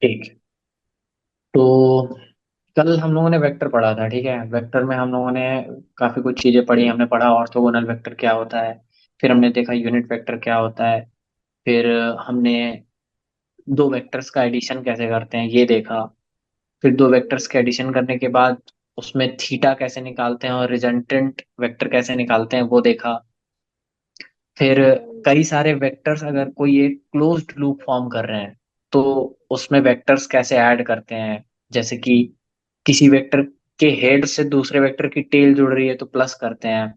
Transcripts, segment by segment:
ठीक है। तो कल हम लोगों ने वेक्टर पढ़ा था, ठीक है। वेक्टर में हम लोगों ने काफी कुछ चीजें पढ़ी। हमने पढ़ा ऑर्थोगोनल वेक्टर क्या होता है, फिर हमने देखा यूनिट वेक्टर क्या होता है, फिर हमने दो वेक्टर्स का एडिशन कैसे करते हैं ये देखा। फिर दो वेक्टर्स के एडिशन करने के बाद उसमें थीटा कैसे निकालते हैं और रिजल्टेंट वेक्टर कैसे निकालते हैं वो देखा। फिर कई सारे वेक्टर्स अगर कोई एक क्लोज्ड लूप फॉर्म कर रहे हैं तो उसमें वेक्टर्स कैसे ऐड करते हैं। जैसे कि किसी वेक्टर के हेड से दूसरे वेक्टर की टेल जुड़ रही है तो प्लस करते हैं,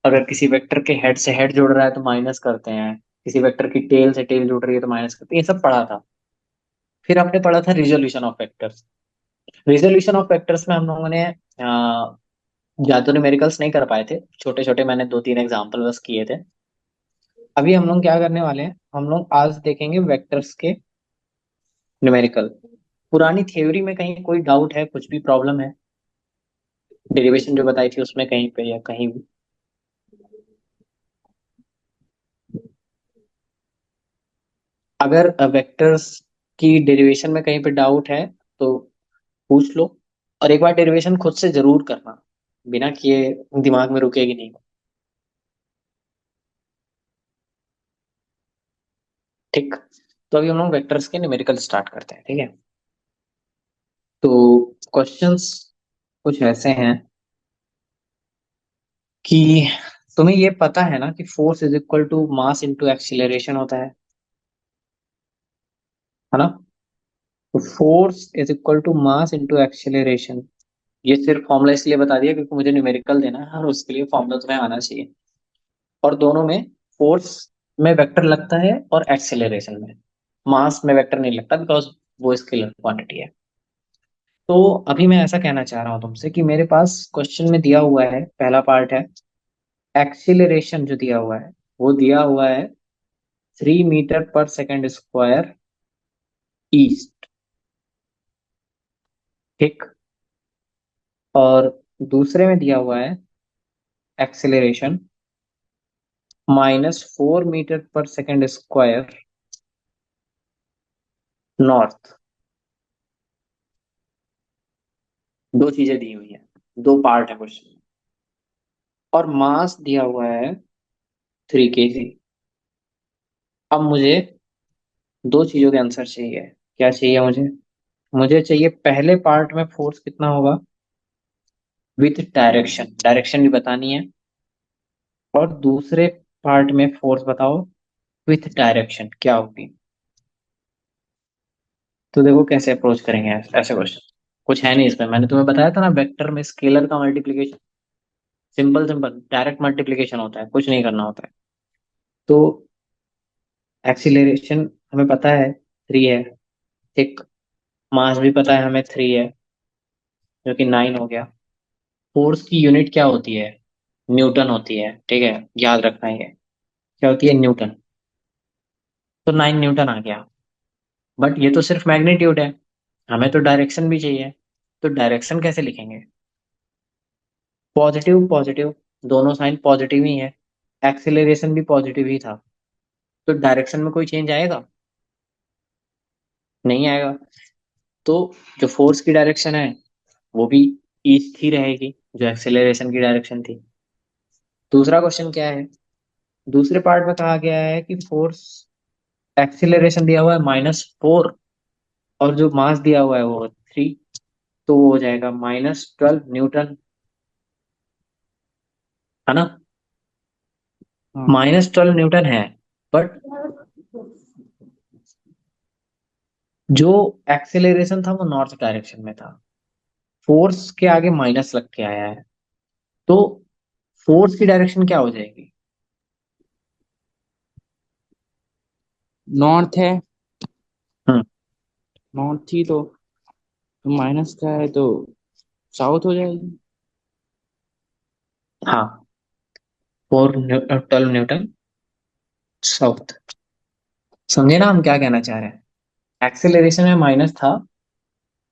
अगर किसी वेक्टर के हेड से हेड जुड़ रहा है तो माइनस करते हैं, किसी वेक्टर की टेल से टेल जुड़ रही है तो माइनस करते हैं। ये सब पढ़ा था। फिर हमने पढ़ा था resolution of vectors. Resolution of vectors में हम लोगों ने ज्यादा न्यूमेरिकल्स नहीं कर पाए थे, छोटे छोटे मैंने दो तीन एग्जांपल बस किए थे। अभी हम लोग क्या करने वाले हैं, हम लोग आज देखेंगे वेक्टर्स के न्यूमेरिकल। पुरानी थ्योरी में कहीं कोई डाउट है, कुछ भी प्रॉब्लम है, डेरिवेशन जो बताई थी उसमें कहीं पे या कहीं भी? अगर वेक्टर्स की डेरिवेशन में कहीं पे डाउट है तो पूछ लो, और एक बार डेरिवेशन खुद से जरूर करना, बिना किए दिमाग में रुकेगी नहीं। ठीक। तो अभी हम लोग वेक्टर्स के न्यूमेरिकल स्टार्ट करते हैं, ठीक है। तो क्वेश्चंस कुछ ऐसे हैं कि तुम्हें ये पता है ना कि force is equal to mass into acceleration होता है ना। तो force is equal to mass into acceleration, ये सिर्फ फॉर्मूला इसलिए बता दिया क्योंकि मुझे न्यूमेरिकल देना है और उसके लिए फॉर्मूला तुम्हें आना चाहिए। और दोनों में फोर्स में वेक्टर लगता है और एक्सीलरेशन में मास में वेक्टर नहीं लगता, बिकॉज वो स्केलर क्वांटिटी है। तो अभी मैं ऐसा कहना चाह रहा हूँ तुमसे कि मेरे पास क्वेश्चन में दिया हुआ है, पहला पार्ट है एक्सीलरेशन जो दिया हुआ है, वो दिया हुआ है 3 मीटर पर सेकेंड स्क्वायर ईस्ट। ठीक। और दूसरे में दिया हुआ है एक्सेलरेशन -4 मीटर पर सेकेंड स्क्वायर नॉर्थ। दो चीजें दी हुई हैं, दो पार्ट है क्वेश्चन में, और मास दिया हुआ है 3 kg। अब मुझे दो चीजों के आंसर चाहिए। क्या चाहिए मुझे? मुझे चाहिए पहले पार्ट में फोर्स कितना होगा विथ डायरेक्शन, डायरेक्शन भी बतानी है, और दूसरे पार्ट में फोर्स बताओ विथ डायरेक्शन क्या होगी। तो देखो कैसे अप्रोच करेंगे ऐसे क्वेश्चन। कुछ है नहीं इसमें, मैंने तुम्हें बताया था ना, वेक्टर में स्केलर का multiplication simple simple direct multiplication होता है, कुछ नहीं करना होता है। तो एक्सीलरेशन हमें पता है 3 है। ठीक। मास भी पता है हमें 3 है, जो कि 9 हो गया। फोर्स की यूनिट क्या होती है? न्यूटन होती है, ठीक है, याद रखना है ये। क्या होती है? न्यूटन। तो 9 न्यूटन आ गया। बट ये तो सिर्फ मैग्नीट्यूड है, हमें तो डायरेक्शन भी चाहिए। तो डायरेक्शन कैसे लिखेंगे? पॉजिटिव पॉजिटिव, दोनों साइन पॉजिटिव ही है, एक्सेलरेशन भी पॉजिटिव ही था। तो डायरेक्शन में कोई चेंज आएगा? नहीं आएगा। तो जो फोर्स की डायरेक्शन है वो भी ईस्ट ही रहेगी, जो एक्सेलरेशन की डायरेक्शन थी। दूसरा क्वेश्चन क्या है? दूसरे पार्ट में कहा गया है कि फोर्स एक्सेलरेशन दिया हुआ है -4, और जो मास दिया हुआ है वो 3, तो वो हो जाएगा -12 न्यूटन, है ना। हाँ। -12 न्यूटन है, बट जो एक्सेलरेशन था वो नॉर्थ डायरेक्शन में था, फोर्स के आगे माइनस लग के आया है। तो फोर्स की डायरेक्शन क्या हो जाएगी? नॉर्थ है। हम्म। नॉर्थ थी तो माइनस का है तो साउथ हो जाएगी। हाँ, 4 12 न्यूटन साउथ। समझे ना हम क्या कहना चाह रहे हैं? एक्सेलरेशन में माइनस था,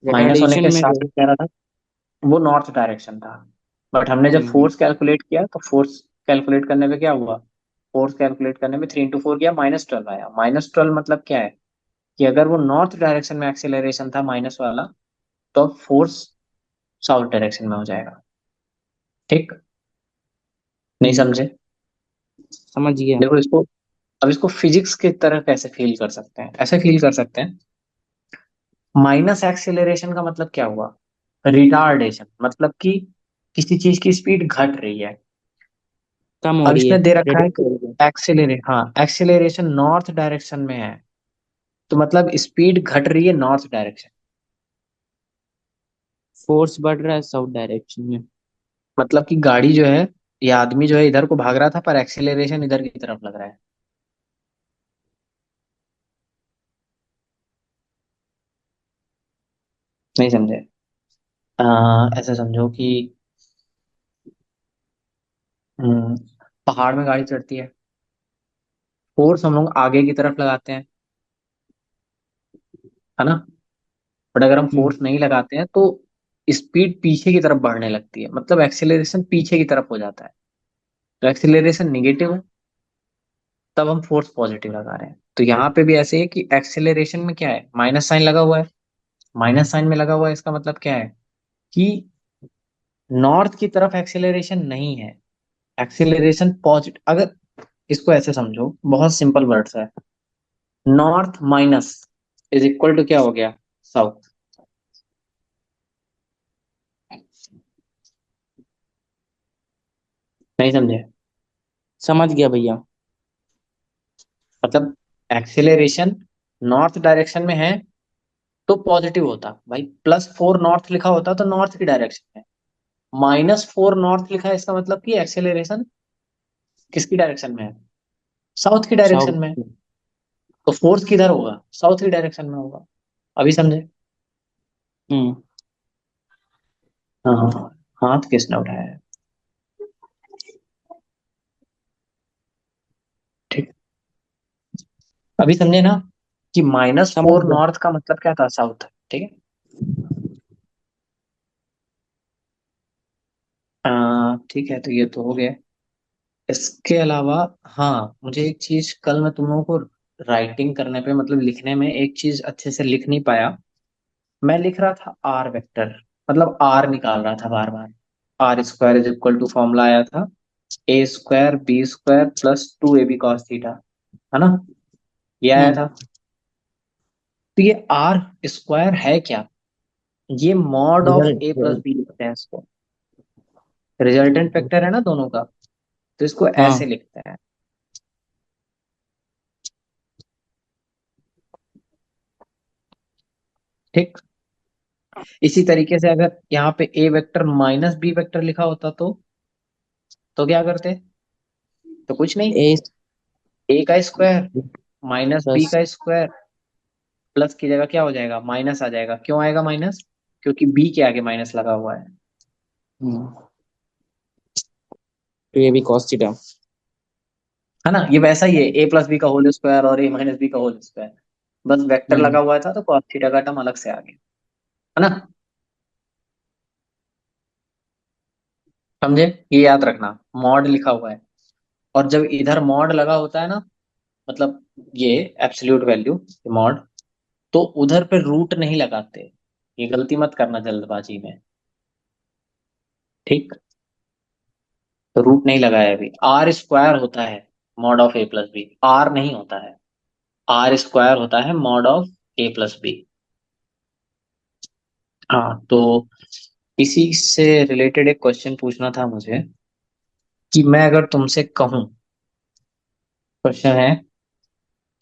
माइनस होने एडिशन के में साथ जो ही कह रहा था वो नॉर्थ डायरेक्शन था। बट हमने जब हम्म, फोर्स कैलकुलेट किया तो फोर्स कैलकुलेट करने पे क्या हुआ? फोर्स कैलकुलेट करने में 3 × 4 किया, -12 आया। -12 मतलब क्या है? कि अगर वो नॉर्थ डायरेक्शन में एक्सेलरेशन था माइनस वाला, तो फोर्स साउथ डायरेक्शन में हो जाएगा। ठीक, नहीं हम्म, समझे? समझ गया। देखो इसको, अब इसको फिजिक्स की तरह कैसे फील कर सकते हैं, ऐसे फील कर सकते हैं। माइनस एक्सेलरेशन का मतलब क्या हुआ? रिटार्डेशन, मतलब कि किसी चीज की स्पीड घट रही है। कम हो अब रही है, इसमें दे रखा है रिड्यूस कि हो रही है। एक्सेलरेशन नॉर्थ डायरेक्शन में है, तो मतलब स्पीड घट रही है नॉर्थ डायरेक्शन। फोर्स बढ़ रहा है साउथ डायरेक्शन में। मतलब कि गाड़ी जो है, ये आदमी जो है इधर को भाग रहा था, पर एक्सेलरेशन इधर की तरफ लग रहा है। नहीं समझे? ऐसा समझो कि हम्म, पहाड़ में गाड़ी चढ़ती है, फोर्स हम लोग आगे की तरफ लगाते हैं, है ना? बट अगर हम हम्म, फोर्स नहीं लगाते हैं तो स्पीड पीछे की तरफ बढ़ने लगती है, मतलब एक्सेलरेशन पीछे की तरफ हो जाता है। तो एक्सेलरेशन निगेटिव है, तब हम फोर्स पॉजिटिव लगा रहे हैं। तो यहाँ पे भी ऐसे है कि एक्सेलरेशन में क्या है, माइनस साइन लगा हुआ है। माइनस साइन में लगा हुआ है, इसका मतलब क्या है कि नॉर्थ की तरफ एक्सेलरेशन नहीं है, एक्सेलरेशन पॉजिटिव। अगर इसको ऐसे समझो, बहुत सिंपल वर्ड्स है, north minus is equal to क्या हो गया, साउथ। नहीं समझे? समझ गया भैया। मतलब एक्सेलरेशन नॉर्थ डायरेक्शन में है तो पॉजिटिव होता भाई, +4 नॉर्थ लिखा होता तो नॉर्थ की डायरेक्शन में। -4 नॉर्थ लिखा है, इसका मतलब कि एक्सेलरेशन किसकी डायरेक्शन में है, साउथ की डायरेक्शन साउथ। में है। तो फोर्स किधर होगा, साउथ की डायरेक्शन में होगा। अभी समझे? हम्म, हाँ हाँ हाँ। हाथ किसने उठाया है? ठीक, अभी समझे ना कि समझ -4 गया। नॉर्थ का मतलब क्या था, साउथ। ठीक है। ठीक है, तो ये तो हो गया। इसके अलावा हाँ, मुझे एक चीज कल मैं तुम लोगों को राइटिंग करने पे, मतलब लिखने में एक चीज अच्छे से लिख नहीं पाया। मैं लिख रहा था आर वेक्टर, मतलब आर निकाल रहा था बार बार। R square is equal to formula आया था, A² B² + 2AB cos theta, है ना? ये आया हम्म, था। तो ये आर स्क्वायर है क्या? ये mod of result. A + B लिखते हैं इसको। रिजल्टेंट वेक्टर है ना दोनों का, तो इसको ऐसे हाँ, लिखते हैं। ठीक, इसी तरीके से अगर यहाँ पे A वेक्टर -B वेक्टर लिखा होता तो क्या करते? तो कुछ नहीं, ए A का स्क्वायर -B प्लस। का स्क्वायर, प्लस की जगह क्या हो जाएगा, माइनस आ जाएगा। क्यों आएगा माइनस? क्योंकि बी के आगे माइनस लगा हुआ है। तो ये भी कॉस थीटा। है ना? ये वैसा ही है, A + B का होल स्क्वायर और A - B का होल स्क्वायर। बस वेक्टर लगा हम्म, हुआ था तो cos थीटा का टर्म अलग से आ गया। है ना? समझे? ये याद रखना, मॉड लिखा हुआ है। और जब इधर मॉड लगा होता है ना, मतलब ये एब्सोल्यूट वैल्यू मॉड, तो उधर पे रूट नहीं लगाते। ये गलती मत करना जल्दबाजी में। ठीक, तो रूट नहीं लगाया अभी। आर स्क्वायर होता है mod of A + B, R नहीं होता है। आर स्क्वायर होता है मॉड ऑफ A + B। हाँ, तो इसी से रिलेटेड एक क्वेश्चन पूछना था मुझे, कि मैं अगर तुमसे कहूं, क्वेश्चन है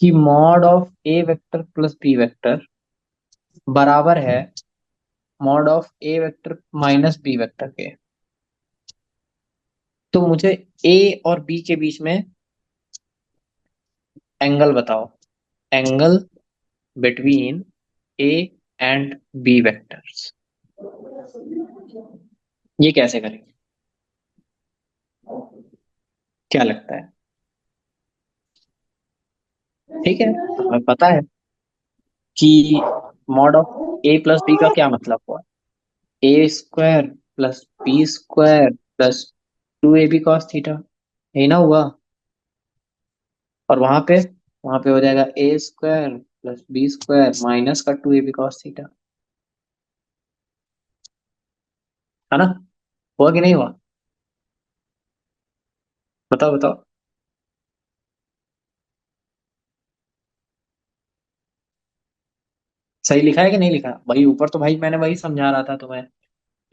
कि mod of A vector + B vector बराबर है mod of A vector -B vector के, तो मुझे A और B के बीच में एंगल बताओ, angle between A and B vectors. ये कैसे करेंगे, क्या लगता है? ठीक है, हमें पता है कि मॉड ऑफ A + B का क्या मतलब हुआ, A² + B² + 2AB cos theta, यही ना हुआ? और वहां पे हो जाएगा A² plus B square minus का two A B cos theta, है ना? हुआ कि नहीं हुआ? बताओ बताओ। सही लिखा है कि नहीं लिखा भाई? ऊपर तो भाई मैंने वही समझा रहा था तुम्हें,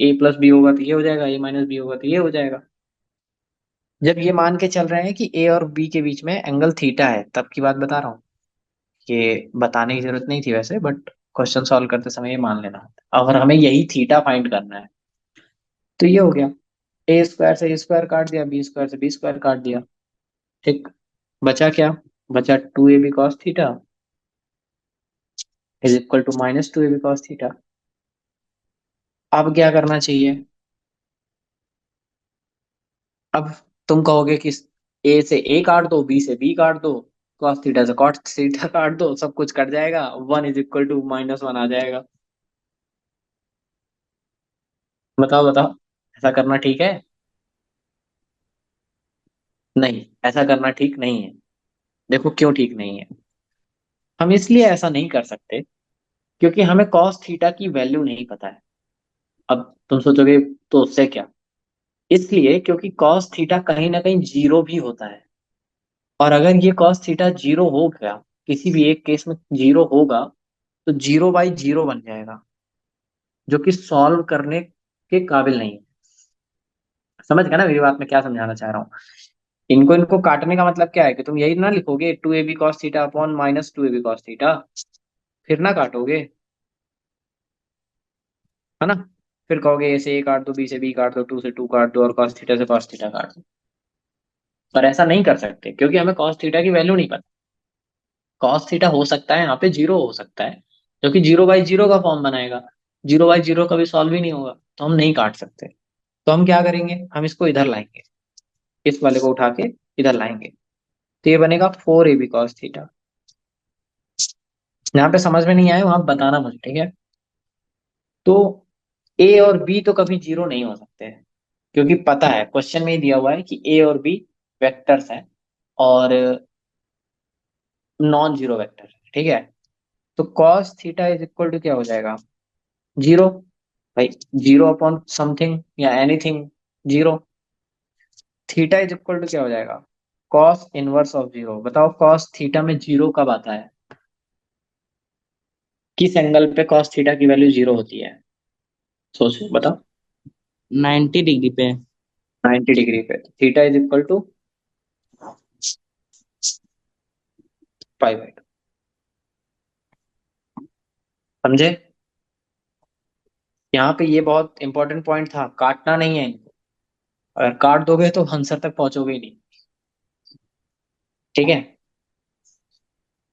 ए प्लस बी होगा तो ये हो जाएगा, ए माइनस बी होगा तो ये हो जाएगा। जब ये मान के चल रहे हैं कि ए और बी के बीच में एंगल थीटा है, तब की बात बता रहा हूँ। ये बताने की जरूरत नहीं थी वैसे, बट क्वेश्चन सॉल्व करते समय ये मान लेना। अगर हमें यही थीटा फाइंड करना है तो ये हो गया, ए स्क्वायर से ए स्क्वायर काट दिया, बी स्क्वायर से बी स्क्वायर काट दिया। ठीक। बचा क्या? बचा two A B cos theta is equal to minus two A B cos theta. अब क्या करना चाहिए? अब तुम कहोगे कि ए से ए काट दो, बी से बी काट दो, कॉस थीटा से कॉट थीटा काट दो, सब कुछ कट जाएगा, one is equal to minus one आ जाएगा। बताओ बताओ, ऐसा करना ठीक है? नहीं, ऐसा करना ठीक नहीं है। देखो क्यों ठीक नहीं है। हम इसलिए ऐसा नहीं कर सकते क्योंकि हमें कॉस थीटा की वैल्यू नहीं पता है। अब तुम सोचोगे तो उससे क्या? इसलिए क्योंकि कॉस थीटा कहीं ना कहीं जीरो भी होता है। और अगर ये कॉस थीटा जीरो हो गया, किसी भी एक केस में जीरो होगा, तो जीरो बाई जीरो बन जाएगा, जो कि सॉल्व करने के काबिल नहीं है। समझ गया ना मेरी बात, मैं क्या समझाना चाह रहा हूँ? इनको इनको काटने का मतलब क्या है कि तुम यही ना लिखोगे two A B cos theta upon minus two A B cos theta, फिर ना काटोगे, है ना? फिर कहोगे ए से ए काट दो, बी से बी काट दो, टू से टू काट दो, और कॉस थीटा से कॉस थीटा काट दो। पर ऐसा नहीं कर सकते क्योंकि हमें कॉस थीटा की वैल्यू नहीं पता। कॉस थीटा हो सकता है यहाँ पे जीरो हो सकता है, जो कि जीरो बाई जीरो का फॉर्म बनाएगा। जीरो बाई जीरो कभी सॉल्व ही नहीं होगा, तो हम नहीं काट सकते। तो हम क्या करेंगे, हम इसको इधर लाएंगे, इस वाले को उठा के इधर लाएंगे। तो ये बनेगा four A B cos theta. यहाँ पे समझ में नहीं आए वहां बताना मुझे, ठीक है? तो ए और बी तो कभी जीरो नहीं हो सकते हैं, क्योंकि पता है क्वेश्चन में ही दिया हुआ है कि ए और बी वेक्टर्स हैं, और नॉन जीरो वेक्टर है, ठीक है? तो cos theta is equal to क्या हो जाएगा? जीरो। भाई, जीरो अपॉन समथिंग या anything, zero. Theta is equal to क्या हो जाएगा? Cos inverse of zero. बताओ कॉस थीटा में जीरो कब आता है? किस एंगल पे कॉस थीटा की वैल्यू जीरो होती है? सोचो बताओ। 90 डिग्री पे। 90 डिग्री पे। Theta is equal to pi by two. समझे? यहाँ पे ये बहुत इंपॉर्टेंट पॉइंट था, काटना नहीं है इनको। अगर काट दोगे तो आंसर तक पहुंचोगे ही नहीं। ठीक है?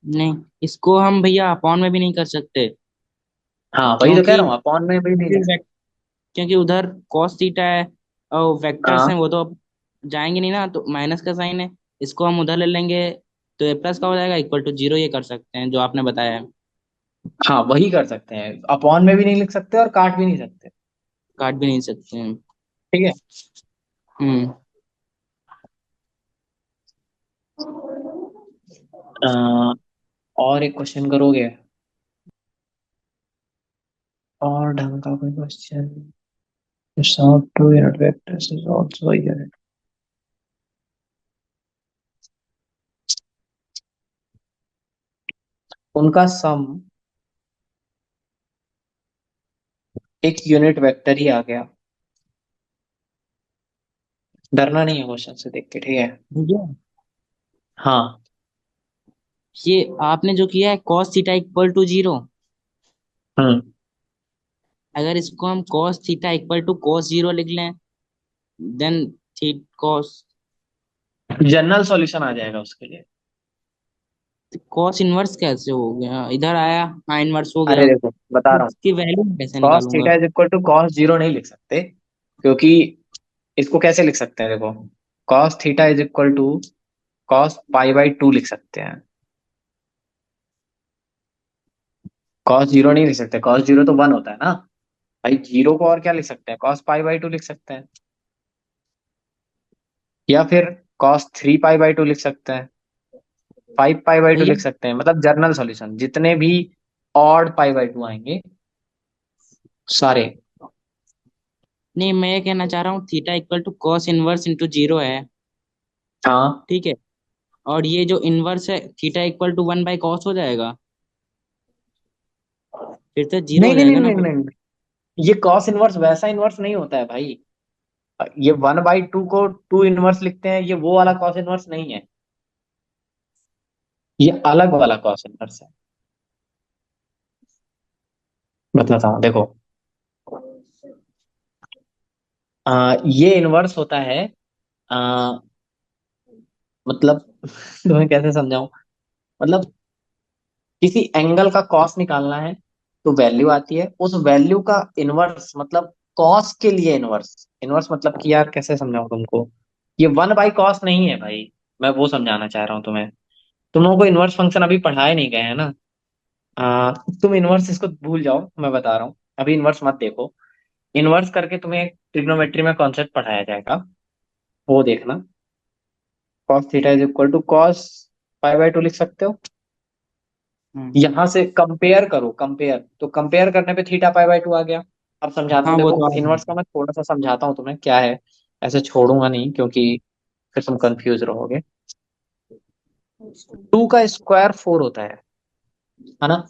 नहीं, इसको हम भैया अपॉन में भी नहीं कर सकते, हाँ वही तो कह क्योंकि रहा हूँ, अपॉन में भी नहीं लिख सकते। क्योंकि उधर कॉस थीटा है और वेक्टर्स हाँ हैं, वो तो अब जाएंगे नहीं ना, तो माइनस का साइन है, इसको हम उधर ले लेंगे, तो ए प्लस का हो जाएगा इक्वल टू जीरो। ये कर सकते हैं जो आपने बताया है। हाँ, वही कर सकते हैं, अपॉन में भी नहीं लिख सकते और काट भी नहीं सकते। काट भी नहीं सकते हैं। ठीक है। हम्म। अ, और एक क्वेश्चन करोगे? और ढंग का कोई question? Solve two unit vectors is also unit. उनका सम एक यूनिट वेक्टर ही आ गया। डरना नहीं है क्वेश्चन से देख के, ठीक है? भैया, हाँ। ये आपने जो किया है cos theta equal to zero, hmm. अगर इसको हम cos theta equal to cos zero लिख लें, देन थी कॉस जनरल सॉल्यूशन आ जाएगा उसके लिए। कॉस इनवर्स कैसे हो गया इधर आया? हाँ, इनवर्स हो अरे गया, देखो बता तो रहा हूँ, इसकी वैल्यू मैं कैसे कॉस निकालूंगा? Theta is equal to cos zero नहीं लिख सकते, क्योंकि इसको कैसे लिख सकते हैं देखो, cos theta is equal to cos pi by two लिख सकते हैं। कॉस जीरो नहीं लिख सकते, कॉस जीरो तो वन होता है ना। भाई जीरो को और क्या लिख सकते हैं, कॉस पाई बाई टू लिख सकते हैं, या फिर cos three pi by two लिख सकते हैं। फाइव पाई बाई टू भैया लिख सकते हैं, मतलब जर्नल सॉल्यूशन जितने भी ऑड पाई बाई टू आएंगे सारे। नहीं, मैं ये कहना चाह रहा हूँ theta equal to cos inverse into zero है। हाँ। ठीक है। और ये जो इनवर्स है theta equal to one by cos हो जाएगा। फिर तो जीरो नहीं हो नहीं नहीं जाएगा ना नहीं फिर। नहीं, ये कॉस इनवर्स वैसा इनवर्स नहीं होता है भाई। ये वन बाई टू को टू इनवर्स लिखते हैं, ये वो वाला कॉस इनवर्स नहीं है, ये अलग वाला कॉस इनवर्स है। बताता हूँ देखो। ये इनवर्स होता है, आ, मतलब तुम्हें कैसे समझाऊं, मतलब किसी एंगल का कॉस निकालना है तो वैल्यू आती है, उस वैल्यू का इनवर्स मतलब कॉस के लिए इनवर्स, इनवर्स मतलब कि यार कैसे समझाऊं तुमको, ये वन बाई कॉस नहीं है भाई। मैं वो समझाना चाह रहा हूँ तुम्हें। तुम लोगों को इनवर्स फंक्शन अभी पढ़ाए नहीं गए हैं ना। तुम इनवर्स इसको भूल जाओ, मैं बता रहा हूँ, अभी इनवर्स मत देखो। इनवर्स करके तुम्हें ट्रिग्नोमेट्री में कॉन्सेप्ट पढ़ाया जाएगा, वो देखना। Cos theta is equal to cos pi by two लिख सकते हो। हम्म। यहां से कंपेयर करो, कंपेयर तो कंपेयर करने पे थीटा पाई बाई टू आ गया। अब समझाता हाँ हूँ वो देखो, तो आ इनवर्स का गया। मैं थोड़ा सा समझाता हूँ तुम्हें क्या है, ऐसे छोड़ूंगा नहीं क्योंकि फिर तुम कंफ्यूज रहोगे। टू का स्क्वायर फोर होता है ना।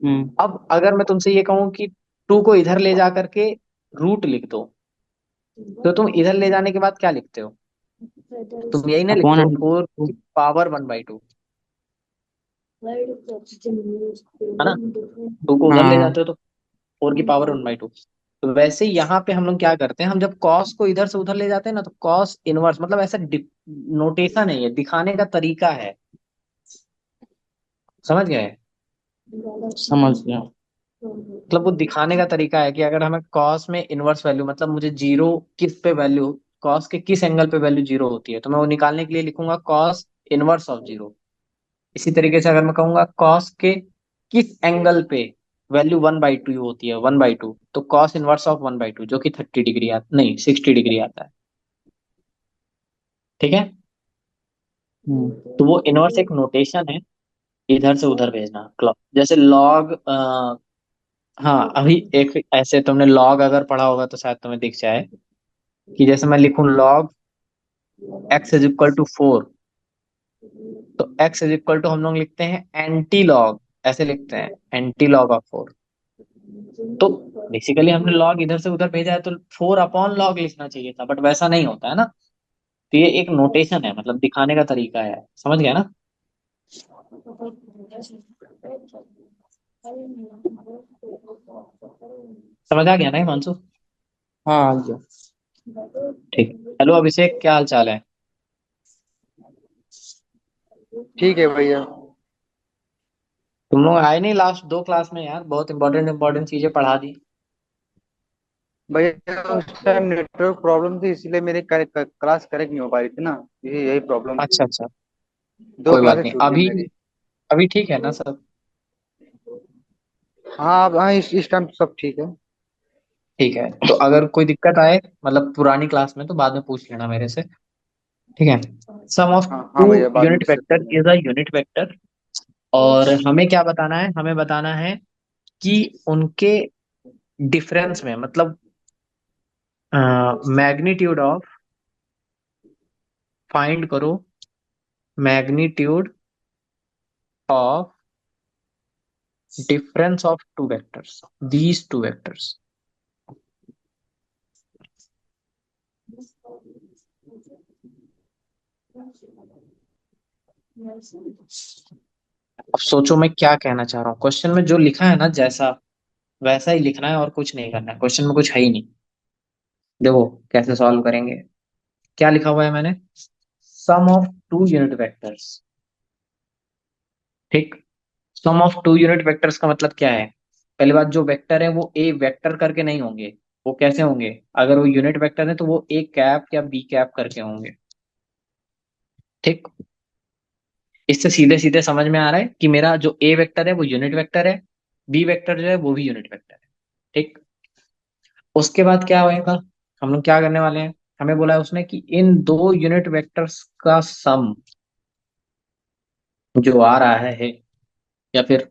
हम्म। अब अगर मैं तुमसे ये कहूं कि टू को इधर ले जा करके रूट लिख दो, तो तुम इधर ले जाने के बाद क्या लिखते हो, तुम यही ना लिखते अपॉन हो, अंडर। फोर की पावर वन बाई टू, है ना। टू को उधर ले हाँ। जाते हो तो फोर की पावर वन बाई टू। तो वैसे ही यहाँ पे हम लोग क्या करते हैं, हम जब कॉस को इधर से उधर ले जाते हैं ना, तो कॉस इनवर्स मतलब ऐसा नोटेशन है, ये दिखाने का तरीका है। समझ गए। समझ गया। मतलब वो दिखाने का तरीका है कि अगर हमें कॉस में इनवर्स वैल्यू, मतलब मुझे जीरो किस पे वैल्यू, कॉस के किस एंगल पे वैल्यू जीरो होती है, तो मैं वो निकालने के लिए लिखूंगा कॉस इनवर्स ऑफ जीरो। इसी तरीके से अगर मैं कहूंगा कॉस के किस एंगल पे वैल्यू वन बाई टू होती है, वन बाई टू, तो cos inverse of one by two जो कि 30 डिग्री आता, नहीं 60 डिग्री आता है। ठीक है। तो वो इनवर्स एक नोटेशन है, इधर से उधर भेजना क्लॉक, जैसे लॉग। हाँ अभी एक ऐसे तुमने लॉग अगर पढ़ा होगा तो शायद तुम्हें दिख जाए कि जैसे मैं लिखूं log x is equal to four, तो एक्स इज इक्वल टू हम लोग लिखते हैं एंटी लॉग, ऐसे लिखते हैं एंटी लॉग ऑफ फोर। तो बेसिकली हमने लॉग इधर से उधर भेजा है तो फोर अपॉन लॉग लिखना चाहिए था, बट वैसा नहीं होता है ना। तो ये एक नोटेशन है, मतलब दिखाने का तरीका है, समझ गया ना। समझ आ गया ना हिमांशु। हाँ आ गया। ठीक। हेलो अभिषेक, क्या हाल चाल है। ठीक है भैया। तुम लोग आए नहीं लास्ट दो क्लास में यार, बहुत इंपॉर्टेंट इंपॉर्टेंट चीजें पढ़ा दी। भैया उस टाइम नेटवर्क प्रॉब्लम थी, इसीलिए मेरी क्लास करेक्ट नहीं हो पा रही थी ना। यही प्रॉब्लम थी। अच्छा अच्छा, दो कोई बात क्लासेस नहीं। छूट गई अभी मेरी। अभी ठीक है ना सब। हाँ हाँ, इस टाइम तो सब ठीक है। ठीक है, तो अगर कोई दिक्कत आए मतलब पुरानी क्लास में, तो बाद में पूछ लेना मेरे से। ठीक है। सम ऑफ हाँ टू हाँ भैया, बाद में यूनिट डिस्कस कर वेक्टर लेंगे। Is a unit vector. और हमें क्या बताना है, हमें बताना है कि उनके डिफरेंस में, मतलब मैग्नीट्यूड ऑफ, फाइंड करो magnitude of difference of two vectors, these two vectors. अब सोचो मैं क्या कहना चाह रहा हूँ, क्वेश्चन में जो लिखा है ना जैसा वैसा ही लिखना है और कुछ नहीं करना है, क्वेश्चन में कुछ है ही नहीं। देखो कैसे सॉल्व करेंगे, क्या लिखा हुआ है मैंने, सम ऑफ टू यूनिट वेक्टर्स। ठीक। सम ऑफ टू यूनिट वेक्टर्स का मतलब क्या है, पहली बात जो वेक्टर है वो ए वेक्टर करके नहीं होंगे, वो कैसे होंगे, अगर वो यूनिट वेक्टर है तो वो ए कैप या बी कैप करके होंगे। ठीक। इससे सीधे सीधे समझ में आ रहा है कि मेरा जो ए वेक्टर है वो यूनिट वेक्टर है, बी वेक्टर जो है वो भी यूनिट वेक्टर है। ठीक। उसके बाद क्या होएगा, हम लोग क्या करने वाले हैं, हमें बोला है उसने कि इन दो यूनिट वेक्टर्स का सम, जो आ रहा है, या फिर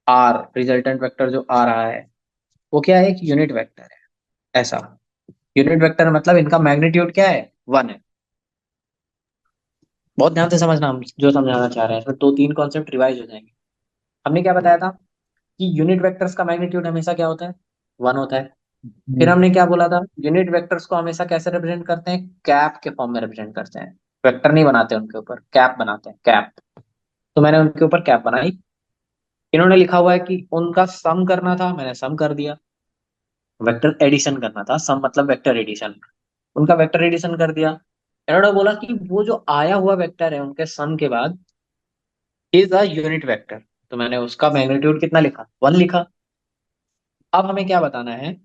आर रिजल्टेंट वेक्टर जो आ रहा है, वो क्या है, एक यूनिट वेक्टर है। ऐसा यूनिट वेक्टर मतलब इनका मैग्नीट्यूड क्या है, 1 है। बहुत ध्यान से समझना, हम जो समझाना चाह रहे हैं इसमें दो तीन कॉन्सेप्ट रिवाइज हो जाएंगे। हमने क्या बताया था कि यूनिट वेक्टर्स का मैग्नीट्यूड हमेशा क्या होता है, 1 होता है। फिर हम्म, हमने क्या बोला था, यूनिट वेक्टर्स को हमेशा कैसे रिप्रेजेंट करते हैं, कैप के फॉर्म में रिप्रेजेंट करते हैं। वेक्टर नहीं बनाते उनके ऊपर, कैप बनाते हैं, कैप। तो मैंने उनके ऊपर कैप बनाई। इन्होंने लिखा हुआ है कि उनका सम करना था, मैंने सम कर दिया। वेक्टर एडिशन करना था, सम मतलब वेक्टर एडिशन, उनका वेक्टर एडिशन कर दिया। इन्होंने बोला कि वो जो आया हुआ वेक्टर है उनके सम के बाद इज अ यूनिट वेक्टर। तो मैंने उसका मैग्नीट्यूड कितना लिखा, 1 लिखा। अब हमें क्या बताना है,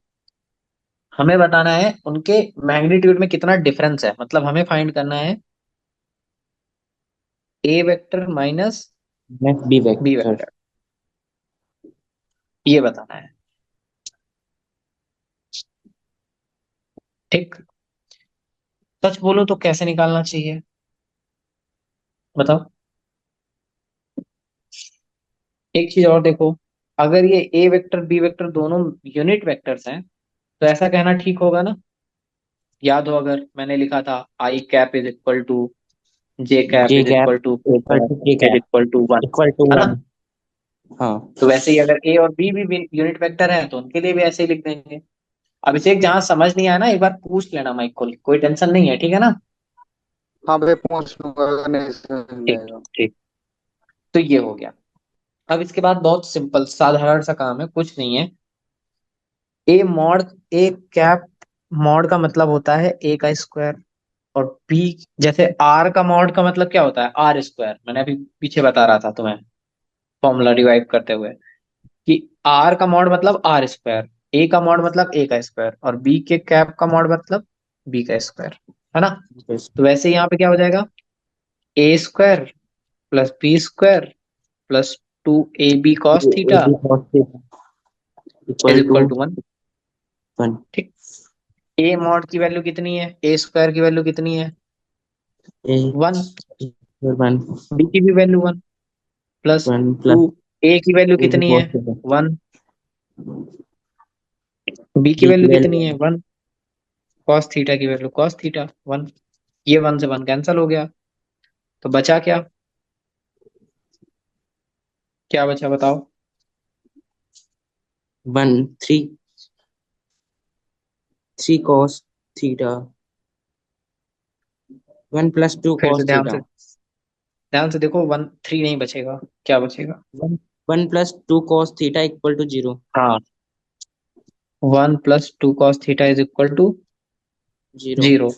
हमें बताना है उनके मैग्नीट्यूड में कितना डिफरेंस है, मतलब हमें फाइंड करना है A vector minus next B B vector. Vector, ये बताना है। ठीक। सच बोलो तो कैसे निकालना चाहिए, बताओ। एक चीज और देखो, अगर ये ए वेक्टर बी वेक्टर दोनों यूनिट वेक्टर्स हैं, तो ऐसा कहना ठीक होगा ना। याद हो, अगर मैंने लिखा था i cap is equal to j cap j is gap equal to equal to k is gap equal to 1, equal to है ना। 1। हाँ। तो वैसे ही अगर ए और बी भी यूनिट वेक्टर है तो उनके लिए भी ऐसे ही लिख देंगे। अभिषेक, जहां समझ नहीं आया ना, एक बार पूछ लेना माइक खोल के, कोई टेंशन नहीं है, ठीक है ना। हाँ भाई पूछ लूंगा अगर नहीं समझ में ठीक आएगा। ठीक। तो ये हो गया। अब इसके बाद बहुत सिंपल साधारण सा काम है, कुछ नहीं है। A mod, A cap mod का मतलब होता है ए का स्क्वायर। और बी, जैसे आर का मॉड का मतलब क्या होता है, आर स्क्वायर। मैंने अभी पीछे बता रहा था तुम्हें, फॉर्मूला रिवाइव करते हुए, कि आर का मॉड मतलब आर स्क्वायर, ए का मॉड मतलब ए का स्क्वायर, और बी के कैप का मॉड मतलब बी का स्क्वायर, है ना। तो वैसे यहाँ पे क्या हो जाएगा, A square plus B square plus 2ab cos A theta B cos theta is equal to equal to 1। 1। ठीक। ए मॉड की वैल्यू कितनी है, ए स्क्वायर की वैल्यू कितनी है, ए 1। 1 बी की भी वैल्यू 1 प्लस 1 टू, प्लस ए की वैल्यू ए बी कितनी है, कॉस थीटा 1। बी की बी की वैल्यू वैल्यू कितनी है, 1। कॉस थीटा की वैल्यू कॉस थीटा 1। ये 1 से 1 कैंसिल हो गया। तो बचा क्या, क्या बचा बताओ। 1 3 3 कॉस थीटा 1 प्लस 2 फिर से कॉस ध्यान थीटा से, ध्यान से देखो, 1 3 नहीं बचेगा, क्या बचेगा। 1 plus 2 cos theta equal to 0। हाँ, 1 + 2 cos theta is equal to 0 zero.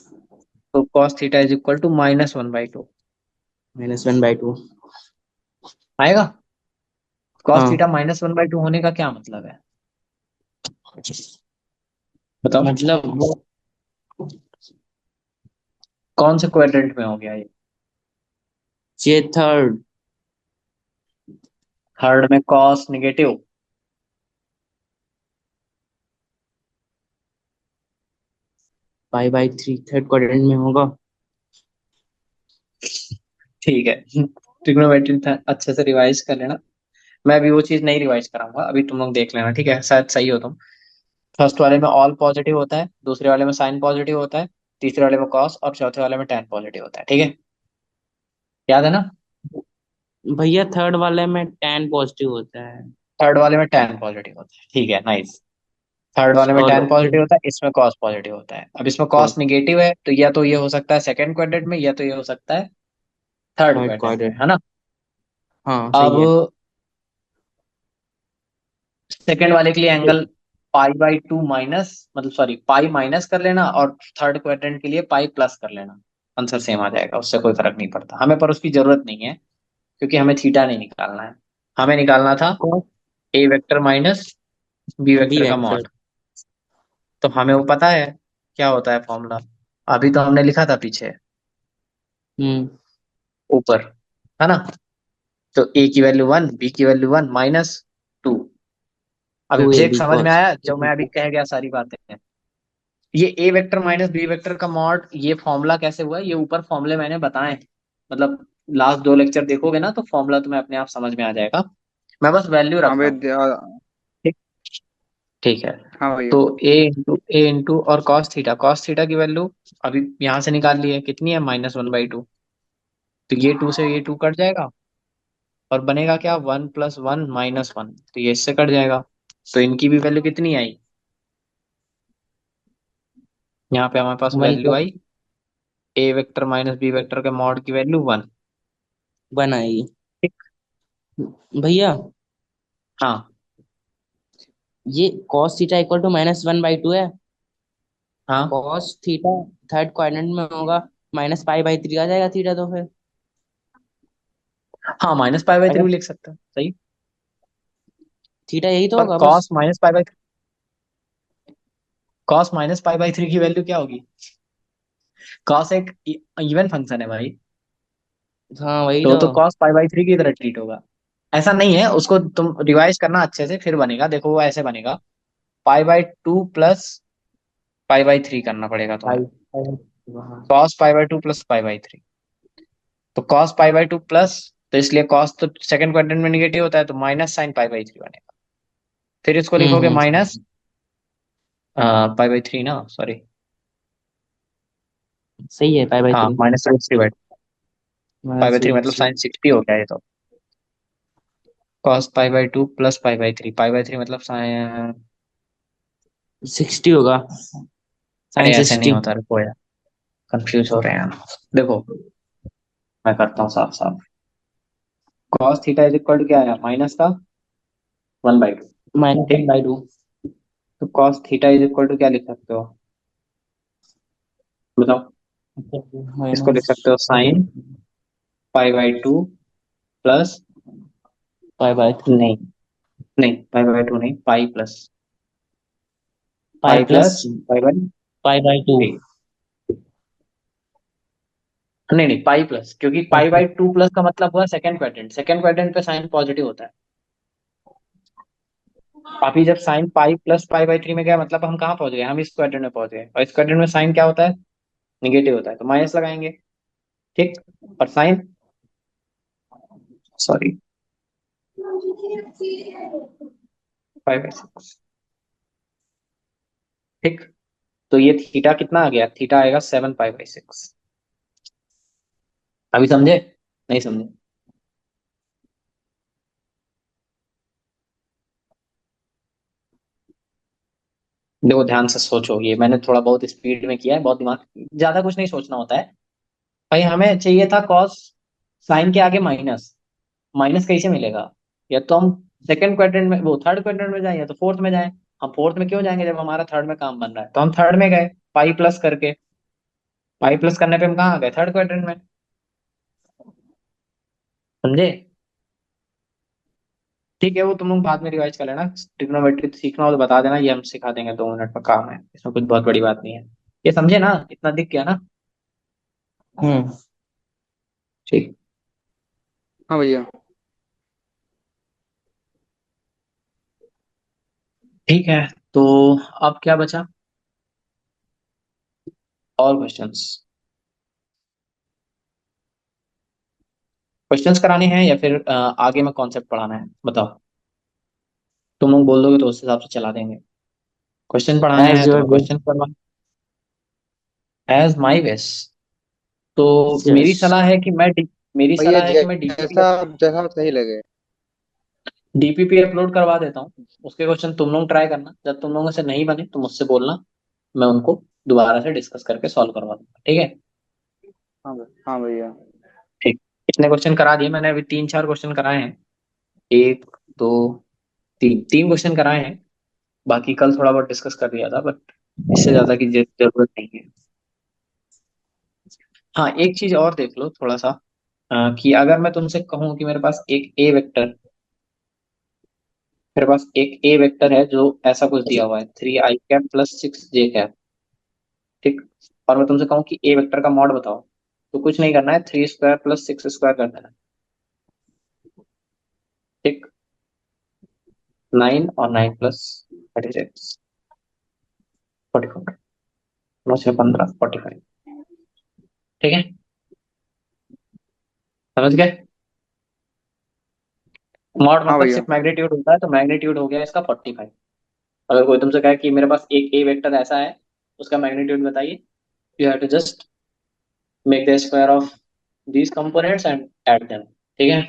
तो cos theta is equal to -1/2 -1/2। आएगा। कॉस हाँ, थीटा -1/2 होने का क्या मतलब है, बताओ। मतलब वो कौन से क्वाड्रेंट में हो गया ये, ये थर्ड थर्ड में कॉस निगेटिव। π/3 थर्ड क्वाड्रेंट में होगा। ठीक है। ट्रिग्नोमेट्री था, अच्छे से रिवाइज कर लेना। मैं अभी वो चीज नहीं रिवाइज कराऊंगा, अभी तुम लोग देख लेना, ठीक है, शायद सही हो तुम। फर्स्ट वाले में ऑल पॉजिटिव होता है, दूसरे वाले में साइन पॉजिटिव होता है, तीसरे वाले में कॉस, और चौथे वाले में टेन पॉजिटिव होता है, ठीक है। याद है ना। भैया थर्ड वाले में tan पॉजिटिव होता है। थर्ड वाले में टेन पॉजिटिव होता है, ठीक है, नाइस। थर्ड वाले में और टेन पॉजिटिव होता है, इसमें कॉस पॉजिटिव होता है। अब इसमें कॉस cos निगेटिव है, तो या तो ये हो सकता है सेकंड क्वाड्रेंट में, या तो ये हो सकता है थर्ड थर्ड क्वाड्रेंट में, क्वाड्रेंट। है ना। हाँ अब सही है। सेकंड वाले के लिए एंगल π/2 माइनस, मतलब सॉरी पाई माइनस कर लेना, और थर्ड क्वाड्रेंट के लिए पाई प्लस कर लेना। आंसर सेम आ जाएगा, उससे कोई फर्क नहीं पड़ता हमें, पर उसकी जरूरत नहीं है, क्योंकि हमें थीटा नहीं निकालना है। हमें निकालना था cos A vector minus B B vector का वेक्टर। मॉड। तो हमें वो पता है क्या होता है फॉर्मूला, अभी तो हमने लिखा था पीछे हम्म। ऊपर, है ना। तो ए की वैल्यू 1, बी की वैल्यू 1 -2। 2 अभिषेक AB समझ में cos। आया जो मैं अभी कह गया सारी बातें। ये ए वेक्टर माइनस बी वेक्टर का मॉड, ये फॉर्मूला कैसे हुआ, ये ऊपर फॉर्मूले मैंने बताए हैं। मतलब लास्ट 2 लेक्चर देखोगे ना तो फॉर्मूला तुम्हें अपने आप समझ में आ जाएगा। मैं बस वैल्यू हाँ रख रहा भैया हूँ। ठीक। ठीक है। हाँ भैया। तो ए इंटू और कॉस थीटा की वैल्यू अभी यहाँ से निकाल ली है, कितनी है, -1/2। तो ये 2 से ये 2 कट जाएगा, और बनेगा क्या, 1 + 1 - 1, तो ये इससे कट जाएगा। तो इनकी भी वैल्यू कितनी आई, यहाँ पे हमारे पास वन वैल्यू प्लस आई, ए वेक्टर माइनस बी वेक्टर के मॉड की वैल्यू 1। वन आएगी। ठीक। भैया हाँ। ये कॉस थीटा इक्वल टू -1/2 है। हाँ। कॉस थीटा थर्ड क्वाड्रेंट में होगा, -π/3 आ जाएगा थीटा तो फिर। हाँ, -π/3 अगर भी लिख सकते हैं, सही। थीटा यही तो पर होगा बस। कॉस -π/3 की वैल्यू क्या होगी, कॉस एक इवन फंक्शन है भाई। हाँ वही तो तो। वो तो cos π/3 की तरह ट्रीट होगा। ऐसा नहीं है, उसको तुम रिवाइज करना अच्छे से, फिर बनेगा, देखो वो ऐसे बनेगा, π/2 प्लस π/3 करना पड़ेगा तुम्हें। हाँ। cos π/2 plus π/3। तो cos π/2 प्लस, तो इसलिए cos तो सेकंड क्वाड्रेंट में निगेटिव होता है, तो -sin π/3 बनेगा। फिर इसको लिखोगे माइनस π/3 ना, सॉरी। सही है पाई बाई हाँ, थ्री। -√3/π/3 मतलब sin 60 हो गया ये तो। cos π/2 प्लस π/3 मतलब sin। 60 होगा, अरे साइन ऐसे नहीं 60। होता, रुको यार, कंफ्यूज हो रहे हैं। देखो, मैं करता हूँ साफ साफ। cos theta is equal to क्या है, माइनस का 1/2। माइनस वन ठीक। बाई टू तो cos theta is equal to क्या लिख सकते हो, बताओ। इसको लिख माइनस सकते हो साइन π/2 प्लस, π/3। नहीं, नहीं π/2 नहीं, पाई प्लस, पाई पाई प्लस प्लस π/3। π/2। नहीं नहीं, पाई प्लस, क्योंकि π/2 प्लस का मतलब हुआ सेकंड क्वाड्रेंट पे साइन पॉजिटिव होता है। अभी जब साइन पाई प्लस π/3 में गया, मतलब हम कहाँ पहुंच गए, हम इस क्वाड्रेंट में पहुंच गए, और इस क्वाड्रेंट में साइन क्या होता है, निगेटिव होता है, तो माइनस लगाएंगे। ठीक। और साइन, सॉरी, π/6। ठीक। तो ये थीटा कितना आ गया, थीटा आएगा 7π/6। अभी समझे, नहीं समझे। देखो ध्यान से सोचो, ये मैंने थोड़ा बहुत स्पीड में किया है, बहुत दिमाग, ज्यादा कुछ नहीं सोचना होता है। भाई हमें चाहिए था कॉस, साइन के आगे माइनस, माइनस कैसे मिलेगा, या तो हम सेकंड क्वाड्रेंट में, वो थर्ड क्वाड्रेंट में जाए, या तो फोर्थ में जाए। हम फोर्थ में क्यों जाएंगे जब हमारा थर्ड में काम बन रहा है, तो हम थर्ड में गए, पाई प्लस करके। पाई प्लस करने पे हम कहाँ आ गए, थर्ड क्वाड्रेंट में। समझे। ठीक है, वो तुम लोग बाद में रिवाइज कर लेना, ट्रिग्नोमेट्री सीखना हो तो बता देना, ये हम सिखा देंगे, 2 मिनट में काम है, इसमें कुछ बहुत बड़ी बात नहीं है। ये समझे ना, इतना दिख गया ना। हम्म। ठीक। हाँ भैया। ठीक है। तो अब क्या बचा, और क्वेश्चंस, क्वेश्चंस कराने हैं या फिर आगे में कॉन्सेप्ट पढ़ाना है, बताओ। तुम लोग बोल दोगे तो उस हिसाब से चला देंगे। क्वेश्चन पढ़ाने एज हैं तो योर मैं विश। क्वेश्चन करवा, एज माई विश। तो यस। मेरी सलाह है कि मेरी भैया सलाह है कि मैं डीपीपी जैसा जैसा सही लगे। डीपीपी अपलोड करवा देता हूँ। उसके क्वेश्चन तुम लोग ट्राई करना, जब तुम लोगों से नहीं बने तो मुझसे बोलना, मैं उनको दोबारा से डिस्कस करके सॉल्व करवा दूंगा, ठीक है। हाँ भैया। ठीक। इतने क्वेश्चन करा दिए मैंने, अभी 3-4 क्वेश्चन कराए हैं, एक, दो, तीन, 3 क्वेश्चन कराए हैं। बाकी कल थोड़ा बहुत डिस्कस कर लिया था, बट इससे ज्यादा की जरूरत नहीं है। हाँ, एक चीज और देख लो थोड़ा सा, कि अगर मैं तुमसे कहूँ कि मेरे पास एक ए वेक्टर, मेरे पास एक ए वेक्टर है जो ऐसा कुछ दिया हुआ है, 3i cap plus 6j cap. ठीक। और मैं तुमसे कहूँ कि ए वेक्टर का मॉड बताओ, तो कुछ नहीं करना है, 3² + 6² कर देना है। ठीक। 9 और 9 + 36, 44, 9 से 15, 45। ठीक है। समझ गए? मॉड हाँ मतलब भैया। सिर्फ मैग्नीट्यूड होता है, तो मैग्नीट्यूड हो गया इसका 45। अगर कोई तुमसे कहे कि मेरे पास एक ए वेक्टर ऐसा है, उसका मैग्नीट्यूड बताइए, you have to just make the square of these components and add them. ठीक है,